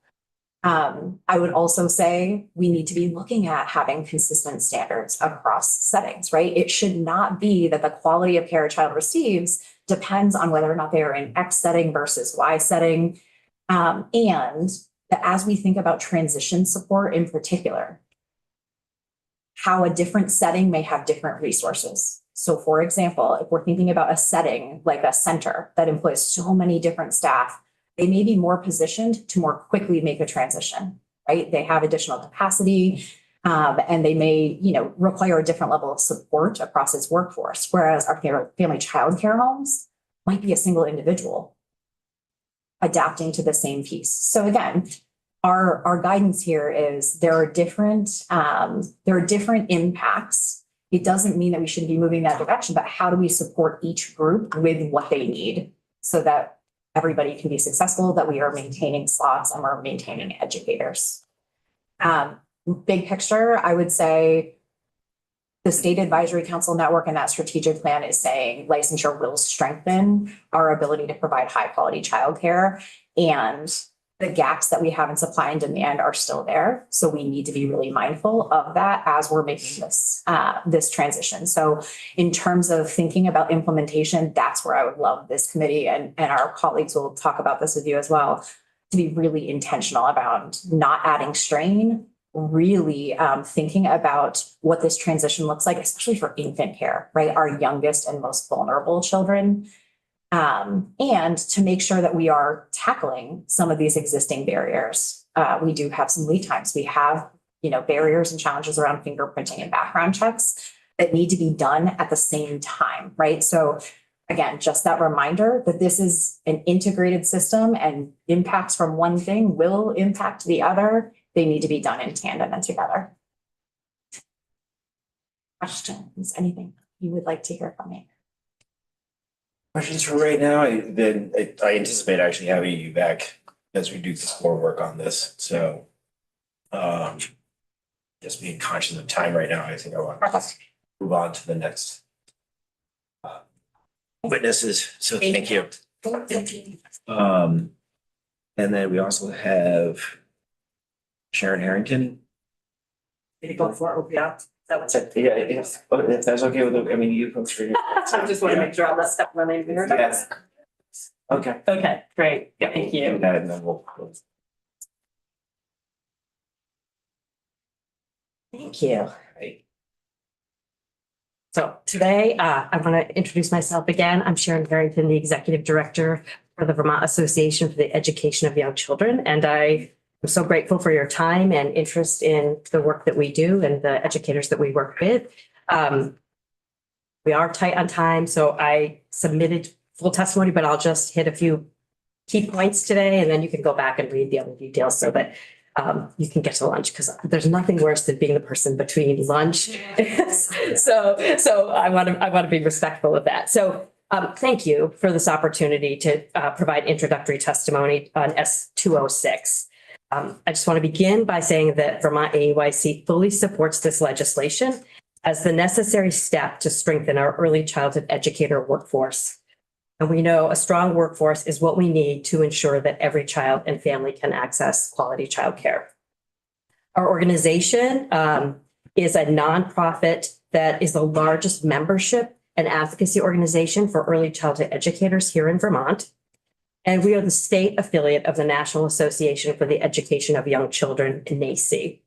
I would also say we need to be looking at having consistent standards across settings, right? It should not be that the quality of care a child receives depends on whether or not they are in X setting versus Y setting. And that as we think about transition support in particular, how a different setting may have different resources. So for example, if we're thinking about a setting like a center that employs so many different staff, they may be more positioned to more quickly make a transition, right? They have additional capacity, and they may, require a different level of support across its workforce. Whereas our family childcare homes might be a single individual adapting to the same piece. So again, our guidance here is there are different impacts. It doesn't mean that we shouldn't be moving that direction, but how do we support each group with what they need so that everybody can be successful, that we are maintaining slots and we're maintaining educators. Big picture, I would say the State Advisory Council Network and that strategic plan is saying licensure will strengthen our ability to provide high quality childcare, and the gaps that we have in supply and demand are still there. So we need to be really mindful of that as we're making this transition. So in terms of thinking about implementation, that's where I would love this committee, and our colleagues will talk about this with you as well, to be really intentional about not adding strain, really thinking about what this transition looks like, especially for infant care, right? Our youngest and most vulnerable children. And to make sure that we are tackling some of these existing barriers. We do have some lead times. We have, barriers and challenges around fingerprinting and background checks that need to be done at the same time, right? So again, just that reminder that this is an integrated system and impacts from one thing will impact the other. They need to be done in tandem and together. Questions? Anything you would like to hear from me? Questions for right now? I anticipate actually having you back as we do some more work on this. So, just being conscious of time right now, I think I want to move on to the next witnesses. So thank you. And then we also have Sharon Harrington. Did you go for OPM? Is that what's it? Yeah, if that's okay with, you folks. I just want to make sure I'm not stepping on any here. Yes. Okay. Okay, great. Thank you. And then we'll. Thank you. Right. So today, I want to introduce myself again. I'm Sharon Harrington, the Executive Director for the Vermont Association for the Education of Young Children. And I am so grateful for your time and interest in the work that we do and the educators that we work with. We are tight on time, so I submitted full testimony, but I'll just hit a few key points today, and then you can go back and read the other details so that you can get to lunch, because there's nothing worse than being the person between lunch. So I want to be respectful of that. So thank you for this opportunity to provide introductory testimony on S206. I just want to begin by saying that Vermont AEYC fully supports this legislation as the necessary step to strengthen our early childhood educator workforce. And we know a strong workforce is what we need to ensure that every child and family can access quality childcare. Our organization is a nonprofit that is the largest membership and advocacy organization for early childhood educators here in Vermont. And we are the state affiliate of the National Association for the Education of Young Children, NAEYC,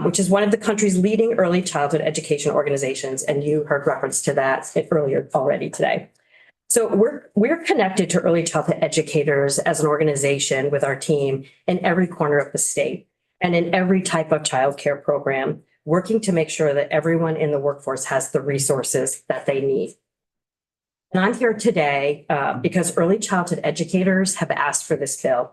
which is one of the country's leading early childhood education organizations. And you heard reference to that earlier already today. So we're connected to early childhood educators as an organization with our team in every corner of the state and in every type of childcare program, working to make sure that everyone in the workforce has the resources that they need. And I'm here today because early childhood educators have asked for this bill.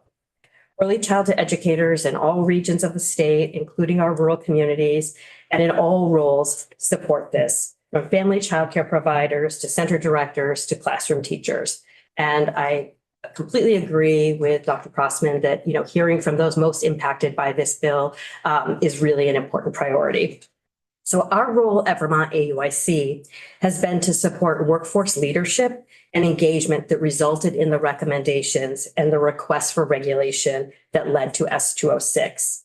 Early childhood educators in all regions of the state, including our rural communities, and in all roles support this, from family childcare providers to center directors to classroom teachers. And I completely agree with Dr. Crossman that, hearing from those most impacted by this bill is really an important priority. So our role at Vermont AUIC has been to support workforce leadership and engagement that resulted in the recommendations and the requests for regulation that led to S206.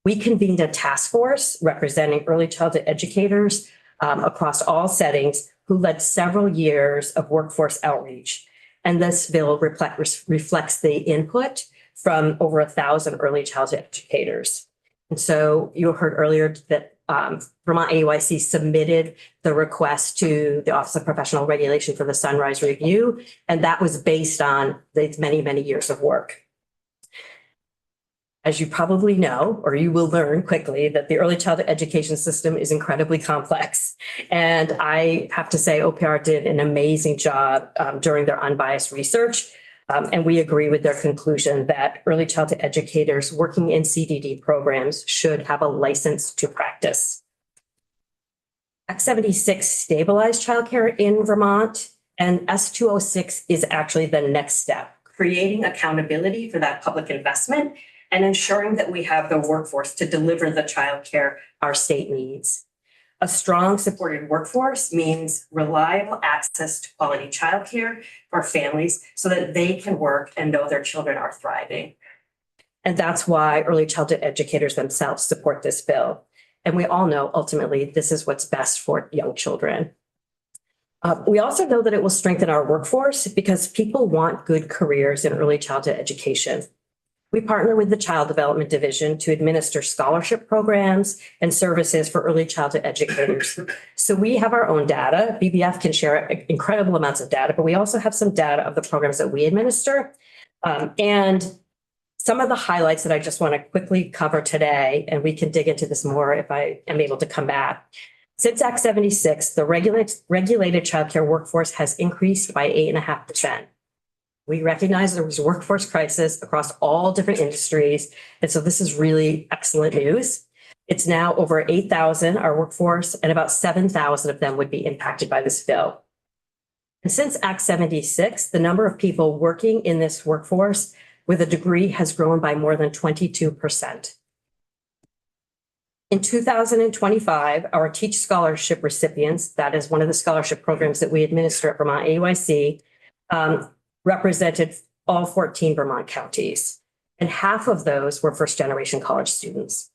We convened a task force representing early childhood educators across all settings who led several years of workforce outreach. And this bill reflects the input from over 1,000 early childhood educators. And so you heard earlier that Vermont AUIC submitted the request to the Office of Professional Regulation for the Sunrise Review, and that was based on the many, many years of work. As you probably know, or you will learn quickly, that the early childhood education system is incredibly complex. And I have to say, OPR did an amazing job during their unbiased research. And we agree with their conclusion that early childhood educators working in CDD programs should have a license to practice. Act 76 stabilized childcare in Vermont, and S206 is actually the next step, creating accountability for that public investment and ensuring that we have the workforce to deliver the childcare our state needs. A strong supported workforce means reliable access to quality childcare for families so that they can work and know their children are thriving. And that's why early childhood educators themselves support this bill. And we all know ultimately this is what's best for young children. We also know that it will strengthen our workforce because people want good careers in early childhood education. We partner with the Child Development Division to administer scholarship programs and services for early childhood educators. So we have our own data. BBF can share incredible amounts of data, but we also have some data of the programs that we administer. And some of the highlights that I just want to quickly cover today, and we can dig into this more if I am able to come back. Since Act 76, the regulated childcare workforce has increased by 8.5%. We recognize there was a workforce crisis across all different industries. And so this is really excellent news. It's now over 8,000, our workforce, and about 7,000 of them would be impacted by this bill. And since Act 76, the number of people working in this workforce with a degree has grown by more than 22%. In 2025, our Teach Scholarship recipients, that is one of the scholarship programs that we administer at Vermont AUIC, represented all 14 Vermont counties, and half of those were first-generation college students.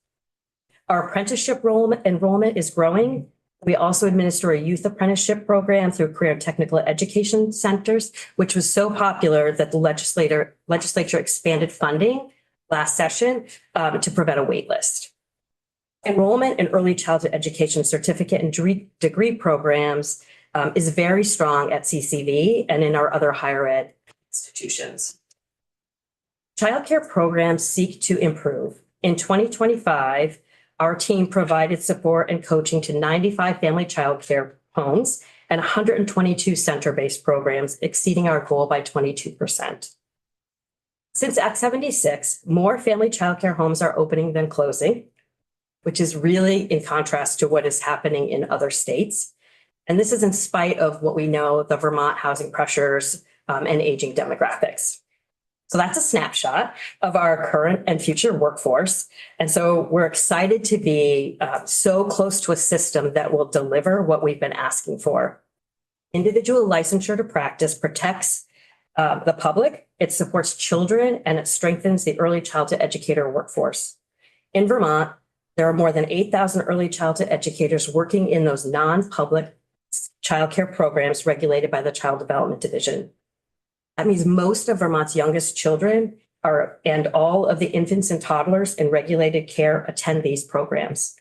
Our apprenticeship enrollment is growing. We also administer a youth apprenticeship program through career and technical education centers, which was so popular that the legislature expanded funding last session to prevent a wait list. Enrollment in early childhood education certificate and degree programs is very strong at CCV and in our other higher ed institutions. Childcare programs seek to improve. In 2025, our team provided support and coaching to 95 family childcare homes and 122 center-based programs, exceeding our goal by 22%. Since Act 76, more family childcare homes are opening than closing, which is really in contrast to what is happening in other states. And this is in spite of what we know, the Vermont housing pressures and aging demographics. So that's a snapshot of our current and future workforce. And so we're excited to be so close to a system that will deliver what we've been asking for. Individual licensure to practice protects the public, it supports children, and it strengthens the early childhood educator workforce. In Vermont, there are more than 8,000 early childhood educators working in those non-public childcare programs regulated by the Child Development Division. That means most of Vermont's youngest children and all of the infants and toddlers in regulated care attend these programs.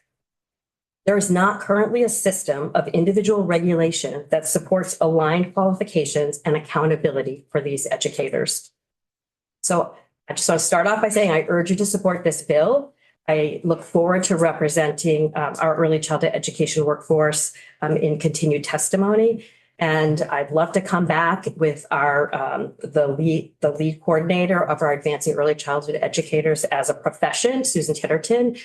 There is not currently a system of individual regulation that supports aligned qualifications and accountability for these educators. So I just want to start off by saying I urge you to support this bill. I look forward to representing our early childhood education workforce in continued testimony. And I'd love to come back with the lead coordinator of our Advancing Early Childhood Educators as a profession, Susan Titterton,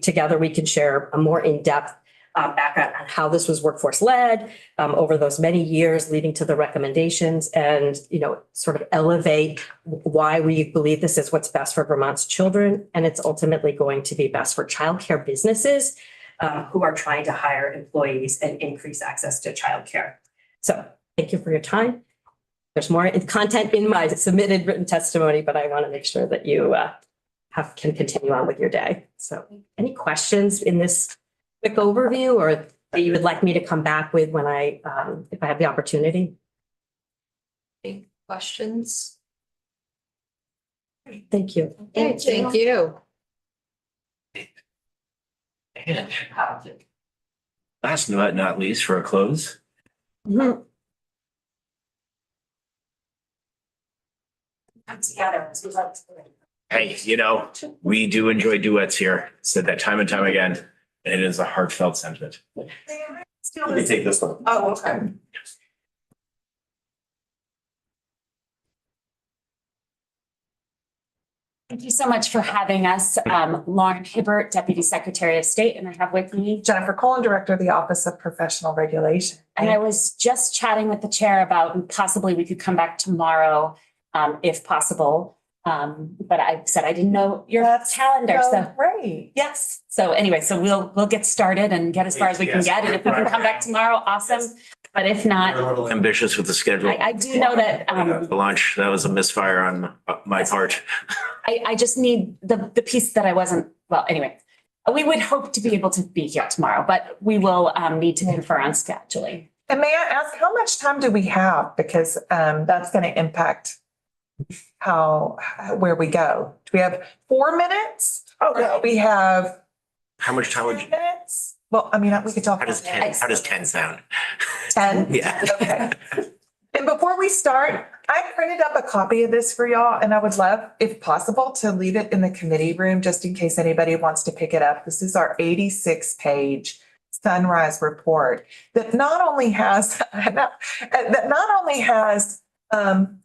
together we can share a more in-depth background on how this was workforce led over those many years leading to the recommendations and, sort of elevate why we believe this is what's best for Vermont's children. And it's ultimately going to be best for childcare businesses who are trying to hire employees and increase access to childcare. So thank you for your time. There's more content in my submitted written testimony, but I want to make sure that you can continue on with your day. So any questions in this quick overview or that you would like me to come back with when if I have the opportunity? Any questions? Thank you. Okay, thank you. And last but not least, for a close, Mhm. Come together as we love to. hey, we do enjoy duets here. Said that time and time again, and it is a heartfelt sentiment. Let me take this one. Oh, okay. Thank you so much for having us. Lauren Hibbert, Deputy Secretary of State, and I have with me. Jennifer Cullen, Director of the Office of Professional Regulation. And I was just chatting with the chair about possibly we could come back tomorrow, if possible. But I said I didn't know your calendar, so Great. yes. So anyway, so we'll get started and get as far as we can get. And if we can come back tomorrow, awesome. But if We're a not, little ambitious with the schedule. I do know that The lunch, that was a misfire on my part. I just need the piece that I wasn't, well, anyway. We would hope to be able to be here tomorrow, but we will need to confer on scheduling. And may I ask, how much time do we have? Because that's going to impact where we go. Do we have 4 minutes? Oh, no, we have How much time would 10 you, minutes? Well, I mean, we could talk. how does 10 sound? 10? Yeah. Okay. And before we start, I printed up a copy of this for y'all, and I would love, if possible, to leave it in the committee room just in case anybody wants to pick it up. This is our 86-page Sunrise report that not only has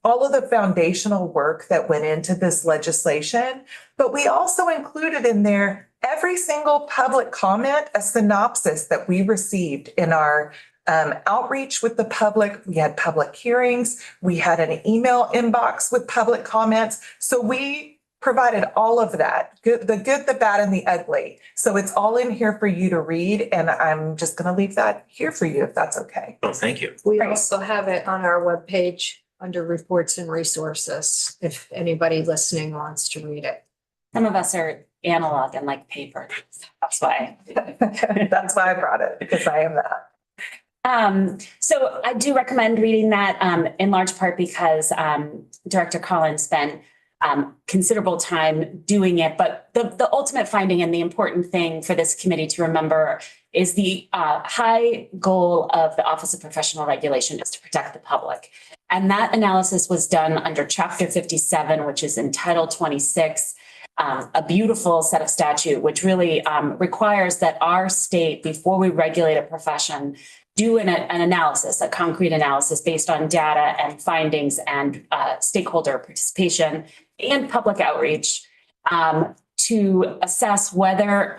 all of the foundational work that went into this legislation, but we also included in there every single public comment, a synopsis that we received in our outreach with the public. We had public hearings. We had an email inbox with public comments. So we provided all of that, the good, the bad, and the ugly. So it's all in here for you to read. And I'm just going to leave that here for you if that's okay. Oh, thank you. We also have it on our webpage under reports and resources, if anybody listening wants to read it. Some of us are analog and like paper. That's why. That's why I brought it, because I am that. So I do recommend reading that in large part because Director Collins spent considerable time doing it. But the ultimate finding and the important thing for this committee to remember is the high goal of the Office of Professional Regulation is to protect the public. And that analysis was done under Chapter 57, which is in Title 26. A beautiful set of statute, which really requires that our state, before we regulate a profession, do an analysis, a concrete analysis based on data and findings and stakeholder participation and public outreach to assess whether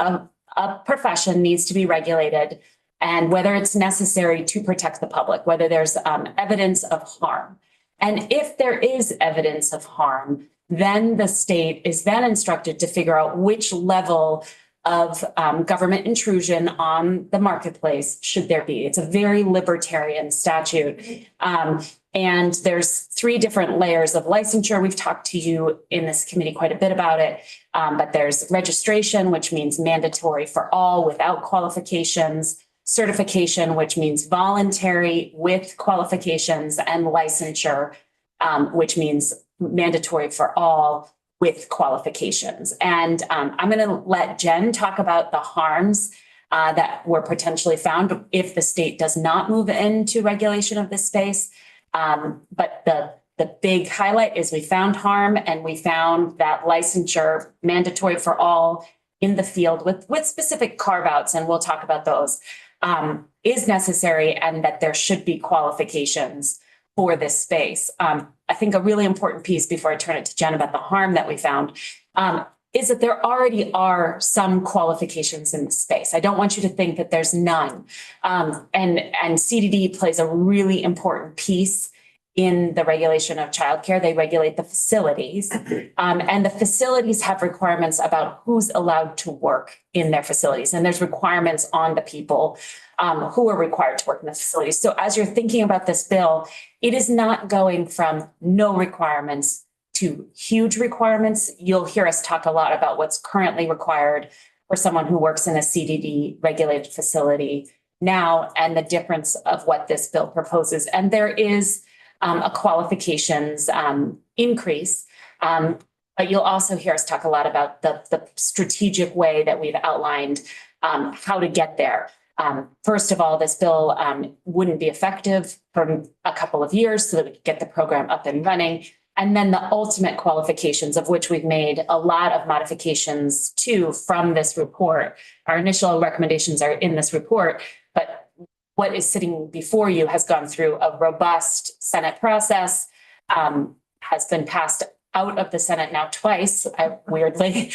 a profession needs to be regulated and whether it's necessary to protect the public, whether there's evidence of harm. And if there is evidence of harm, then the state is then instructed to figure out which level of government intrusion on the marketplace should there be. It's a very libertarian statute. And there's 3 different layers of licensure. We've talked to you in this committee quite a bit about it. But there's registration, which means mandatory for all without qualifications, certification, which means voluntary with qualifications, and licensure, which means mandatory for all with qualifications. And I'm going to let Jen talk about the harms that were potentially found if the state does not move into regulation of this space. But the big highlight is we found harm, and we found that licensure mandatory for all in the field with specific carve-outs, and we'll talk about those, is necessary, and that there should be qualifications for this space. I think a really important piece before I turn it to Jen about the harm that we found is that there already are some qualifications in the space. I don't want you to think that there's none. And CDD plays a really important piece in the regulation of childcare. They regulate the facilities. And the facilities have requirements about who's allowed to work in their facilities. And there's requirements on the people who are required to work in the facilities. So as you're thinking about this bill, it is not going from no requirements to huge requirements. You'll hear us talk a lot about what's currently required for someone who works in a CDD regulated facility now and the difference of what this bill proposes. And there is a qualifications increase. But you'll also hear us talk a lot about the strategic way that we've outlined how to get there. First of all, this bill wouldn't be effective for a couple of years so that we could get the program up and running. And then the ultimate qualifications, of which we've made a lot of modifications to from this report. Our initial recommendations are in this report, but what is sitting before you has gone through a robust Senate process, has been passed out of the Senate now twice, weirdly,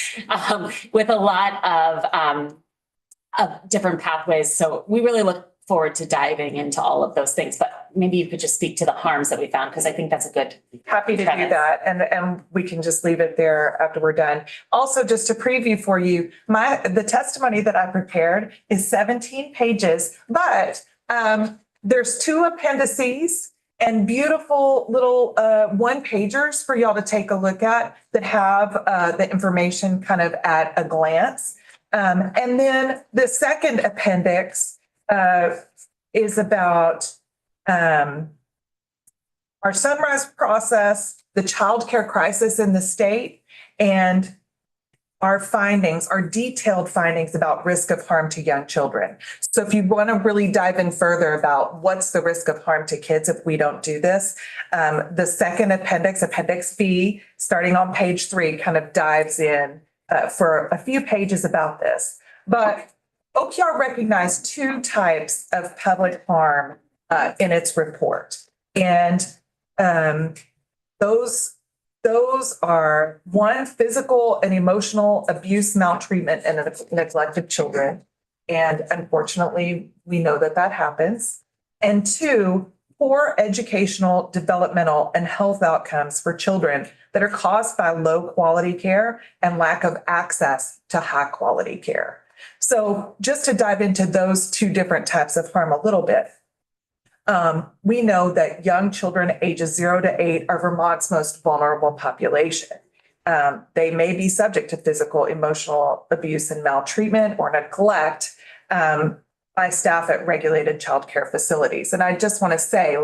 with a lot of different pathways. So we really look forward to diving into all of those things, but maybe you could just speak to the harms that we found, because I think that's a good. Happy to do that. And we can just leave it there after we're done. Also, just to preview for you, the testimony that I prepared is 17 pages, but there's 2 appendices and beautiful little one pagers for y'all to take a look at that have the information kind of at a glance. And then the second appendix is about our Sunrise process, the childcare crisis in the state, and our findings, our detailed findings about risk of harm to young children. So if you want to really dive in further about what's the risk of harm to kids if we don't do this, the second appendix, Appendix B, starting on page 3, kind of dives in for a few pages about this. But OPR recognized 2 types of public harm in its report. And those are 1, physical and emotional abuse, maltreatment, and neglect of children. And unfortunately, we know that happens. And 2, poor educational, developmental, and health outcomes for children that are caused by low quality care and lack of access to high quality care. So just to dive into those 2 different types of harm a little bit. We know that young children ages 0 to 8 are Vermont's most vulnerable population. They may be subject to physical, emotional abuse and maltreatment or neglect by staff at regulated childcare facilities. And I just want to say,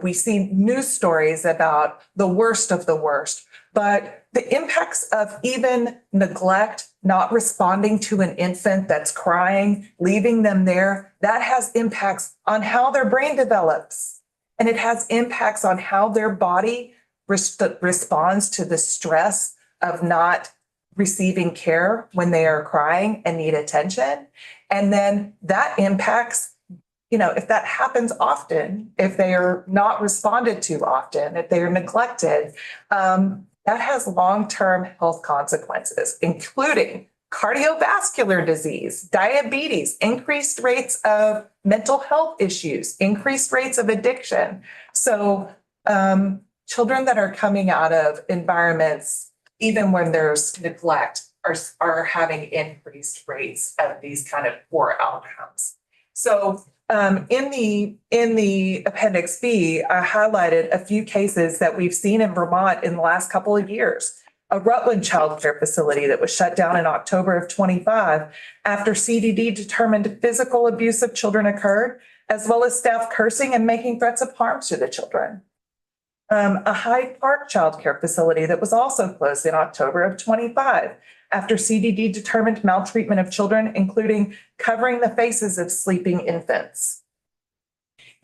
we see news stories about the worst of the worst, but the impacts of even neglect, not responding to an infant that's crying, leaving them there, that has impacts on how their brain develops. And it has impacts on how their body responds to the stress of not receiving care when they are crying and need attention. And then that impacts, if that happens often, if they are not responded to often, if they are neglected, that has long-term health consequences, including cardiovascular disease, diabetes, increased rates of mental health issues, increased rates of addiction. So children that are coming out of environments, even when there's neglect, are having increased rates of these kind of poor outcomes. So in the Appendix B, I highlighted a few cases that we've seen in Vermont in the last couple of years. A Rutland child care facility that was shut down in October of 25 after CDD determined physical abuse of children occurred, as well as staff cursing and making threats of harm to the children. A Hyde Park child care facility that was also closed in October of 25 after CDD determined maltreatment of children, including covering the faces of sleeping infants.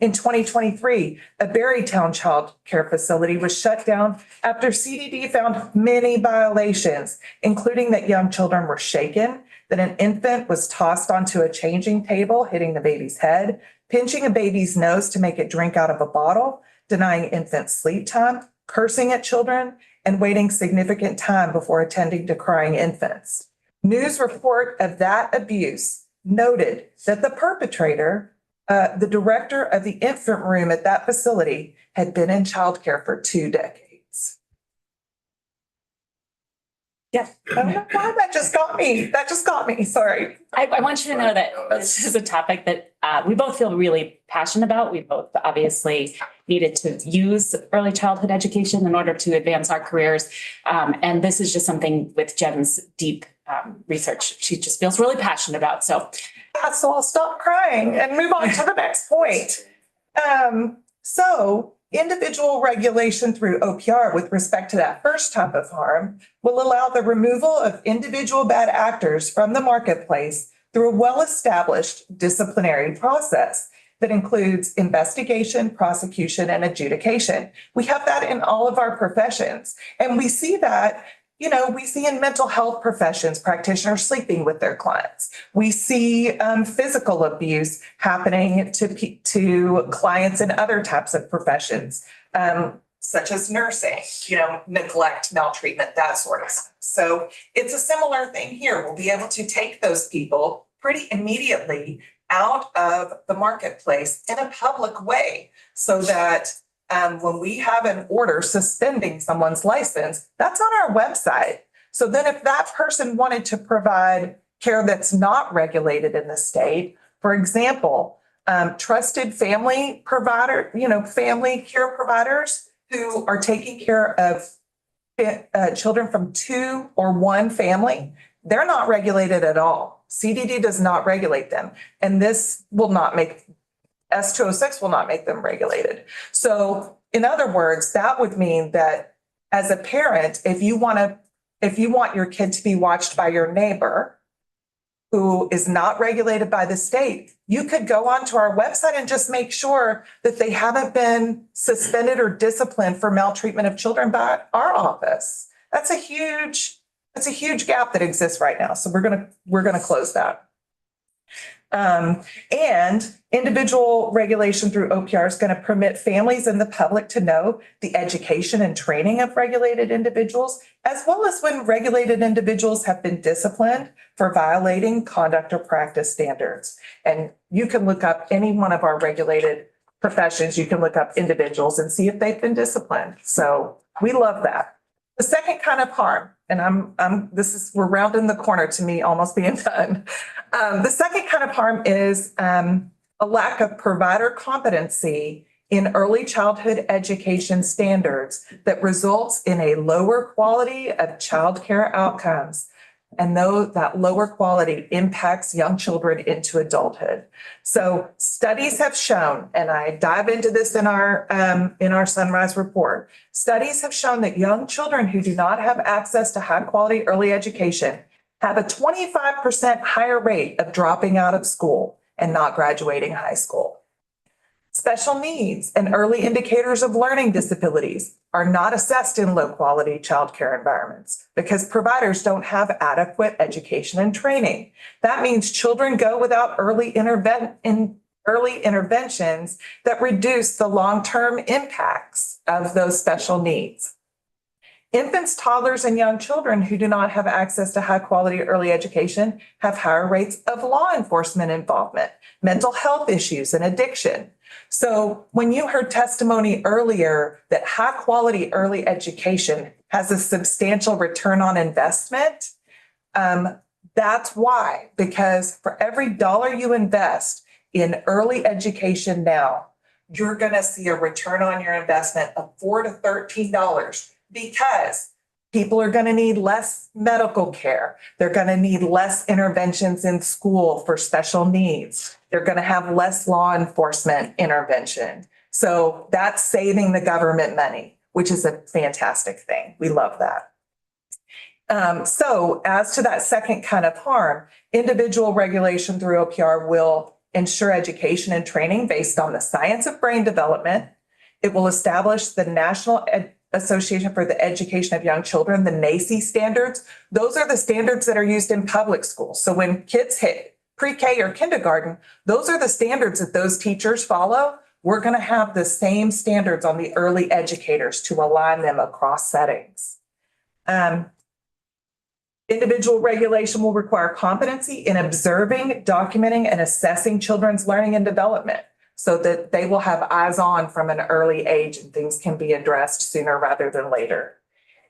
In 2023, a Berrytown child care facility was shut down after CDD found many violations, including that young children were shaken, that an infant was tossed onto a changing table, hitting the baby's head, pinching a baby's nose to make it drink out of a bottle, denying infant sleep time, cursing at children, and waiting significant time before attending to crying infants. News report of that abuse noted that the perpetrator, the director of the infant room at that facility, had been in childcare for 2 decades. Yeah. I don't know why that just got me. That just got me. Sorry. I want you to know that this is a topic that we both feel really passionate about. We both obviously needed to use early childhood education in order to advance our careers. And this is just something with Jen's deep research she just feels really passionate about. So So I'll stop crying and move on to the next point. So individual regulation through OPR with respect to that first type of harm will allow the removal of individual bad actors from the marketplace through a well-established disciplinary process that includes investigation, prosecution, and adjudication. We have that in all of our professions. And we see that, we see in mental health professions, practitioners sleeping with their clients. We see physical abuse happening to clients in other types of professions, such as nursing, neglect, maltreatment, that sort of stuff. So it's a similar thing here. We'll be able to take those people pretty immediately out of the marketplace in a public way so that when we have an order suspending someone's license, that's on our website. So then if that person wanted to provide care that's not regulated in the state, for example, trusted family provider, family care providers who are taking care of children from 2 or 1 family, they're not regulated at all. CDD does not regulate them. And this will not make S206 will not make them regulated. So in other words, that would mean that as a parent, if you want your kid to be watched by your neighbor who is not regulated by the state, you could go onto our website and just make sure that they haven't been suspended or disciplined for maltreatment of children by our office. That's a huge gap that exists right now. So we're gonna close that. And individual regulation through OPR is going to permit families and the public to know the education and training of regulated individuals, as well as when regulated individuals have been disciplined for violating conduct or practice standards. And you can look up any one of our regulated professions. You can look up individuals and see if they've been disciplined. So we love that. The second kind of harm, and we're rounding the corner to me almost being done. The second kind of harm is a lack of provider competency in early childhood education standards that results in a lower quality of childcare outcomes. And though that lower quality impacts young children into adulthood. So studies have shown, and I dive into this in our Sunrise report, studies have shown that young children who do not have access to high quality early education have a 25% higher rate of dropping out of school and not graduating high school. Special needs and early indicators of learning disabilities are not assessed in low-quality childcare environments because providers don't have adequate education and training. That means children go without early interventions that reduce the long-term impacts of those special needs. Infants, toddlers, and young children who do not have access to high-quality early education have higher rates of law enforcement involvement, mental health issues, and addiction. So when you heard testimony earlier that high-quality early education has a substantial return on investment, that's why, because for every dollar you invest in early education now, you're going to see a return on your investment of $4 to $13 because people are going to need less medical care. They're going to need less interventions in school for special needs. They're going to have less law enforcement intervention. So that's saving the government money, which is a fantastic thing. We love that. So as to that second kind of harm, individual regulation through OPR will ensure education and training based on the science of brain development. It will establish the National Association for the Education of Young Children, the NAEYC standards. Those are the standards that are used in public schools. So when kids hit pre-K or kindergarten, those are the standards that those teachers follow. We're going to have the same standards on the early educators to align them across settings. Individual regulation will require competency in observing, documenting, and assessing children's learning and development so that they will have eyes on from an early age and things can be addressed sooner rather than later.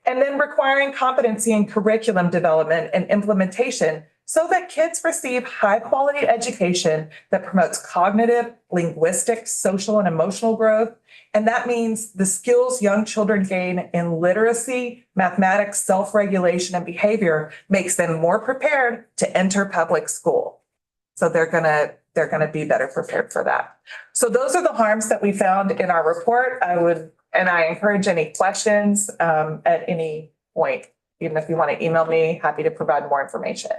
And then requiring competency in curriculum development and implementation so that kids receive high-quality education that promotes cognitive, linguistic, social, and emotional growth. And that means the skills young children gain in literacy, mathematics, self-regulation, and behavior makes them more prepared to enter public school. So they're gonna be better prepared for that. So those are the harms that we found in our report. I encourage any questions at any point, even if you want to email me, happy to provide more information.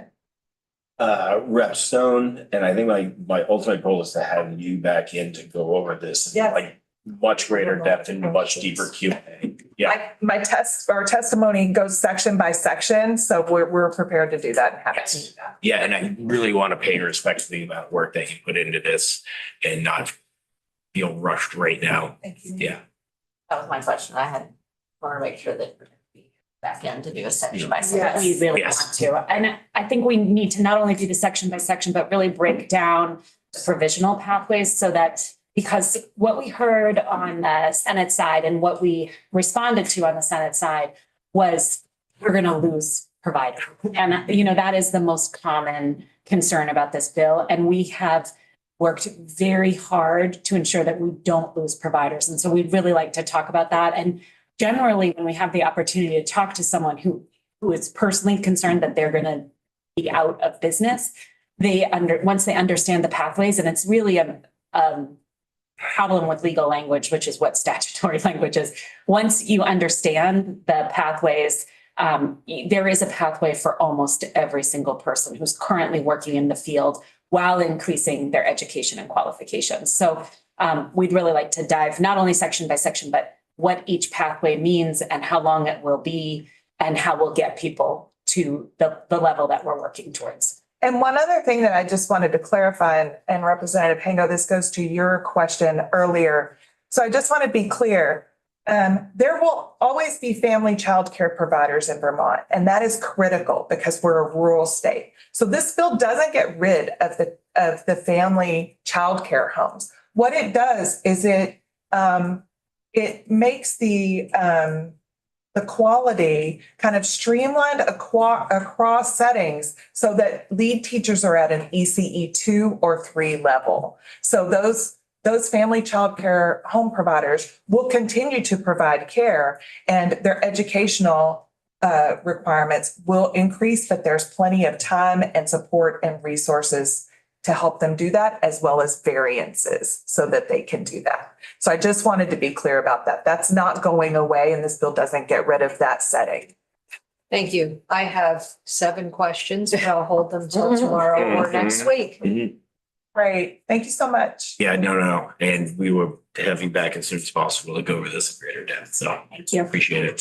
Rep Stone, and I think my ultimate goal is to have you back in to go over this. Yes. Like much greater depth and much deeper Q&A. Yeah. Our testimony goes section by section, so we're prepared to do that and happy to do that. Yeah, and I really want to pay respect to the amount of work that you put into this and not feel rushed right now. Thank you. Yeah. That was my question. I want to make sure that we back in to do a section by section. Yes. We really Yes. want to. And I think we need to not only do the section by section, but really break down the provisional pathways so that, because what we heard on the Senate side and what we responded to on the Senate side was we're going to lose providers. And, you know, that is the most common concern about this bill. And we have worked very hard to ensure that we don't lose providers. And so we'd really like to talk about that. And generally, when we have the opportunity to talk to someone who is personally concerned that they're going to be out of business, once they understand the pathways, and it's really a problem with legal language, which is what statutory language is. Once you understand the pathways, there is a pathway for almost every single person who's currently working in the field while increasing their education and qualifications. So we'd really like to dive not only section by section, but what each pathway means and how long it will be and how we'll get people to the level that we're working towards. And one other thing that I just wanted to clarify, and Representative Hango, this goes to your question earlier. So I just want to be clear. There will always be family child care providers in Vermont, and that is critical because we're a rural state. So this bill doesn't get rid of the family child care homes. What it does is it makes the quality kind of streamlined across settings so that lead teachers are at an ECE 2 or 3 level. So those family child care home providers will continue to provide care and their educational requirements will increase, but there's plenty of time and support and resources to help them do that, as well as variances so that they can do that. So I just wanted to be clear about that. That's not going away, and this bill doesn't get rid of that setting. Thank you. I have 7 questions, but I'll hold them till tomorrow or next week. Great. Thank you so much. Yeah, no. And we will have you back as soon as possible to go over this in greater depth. So Thank you. appreciate it.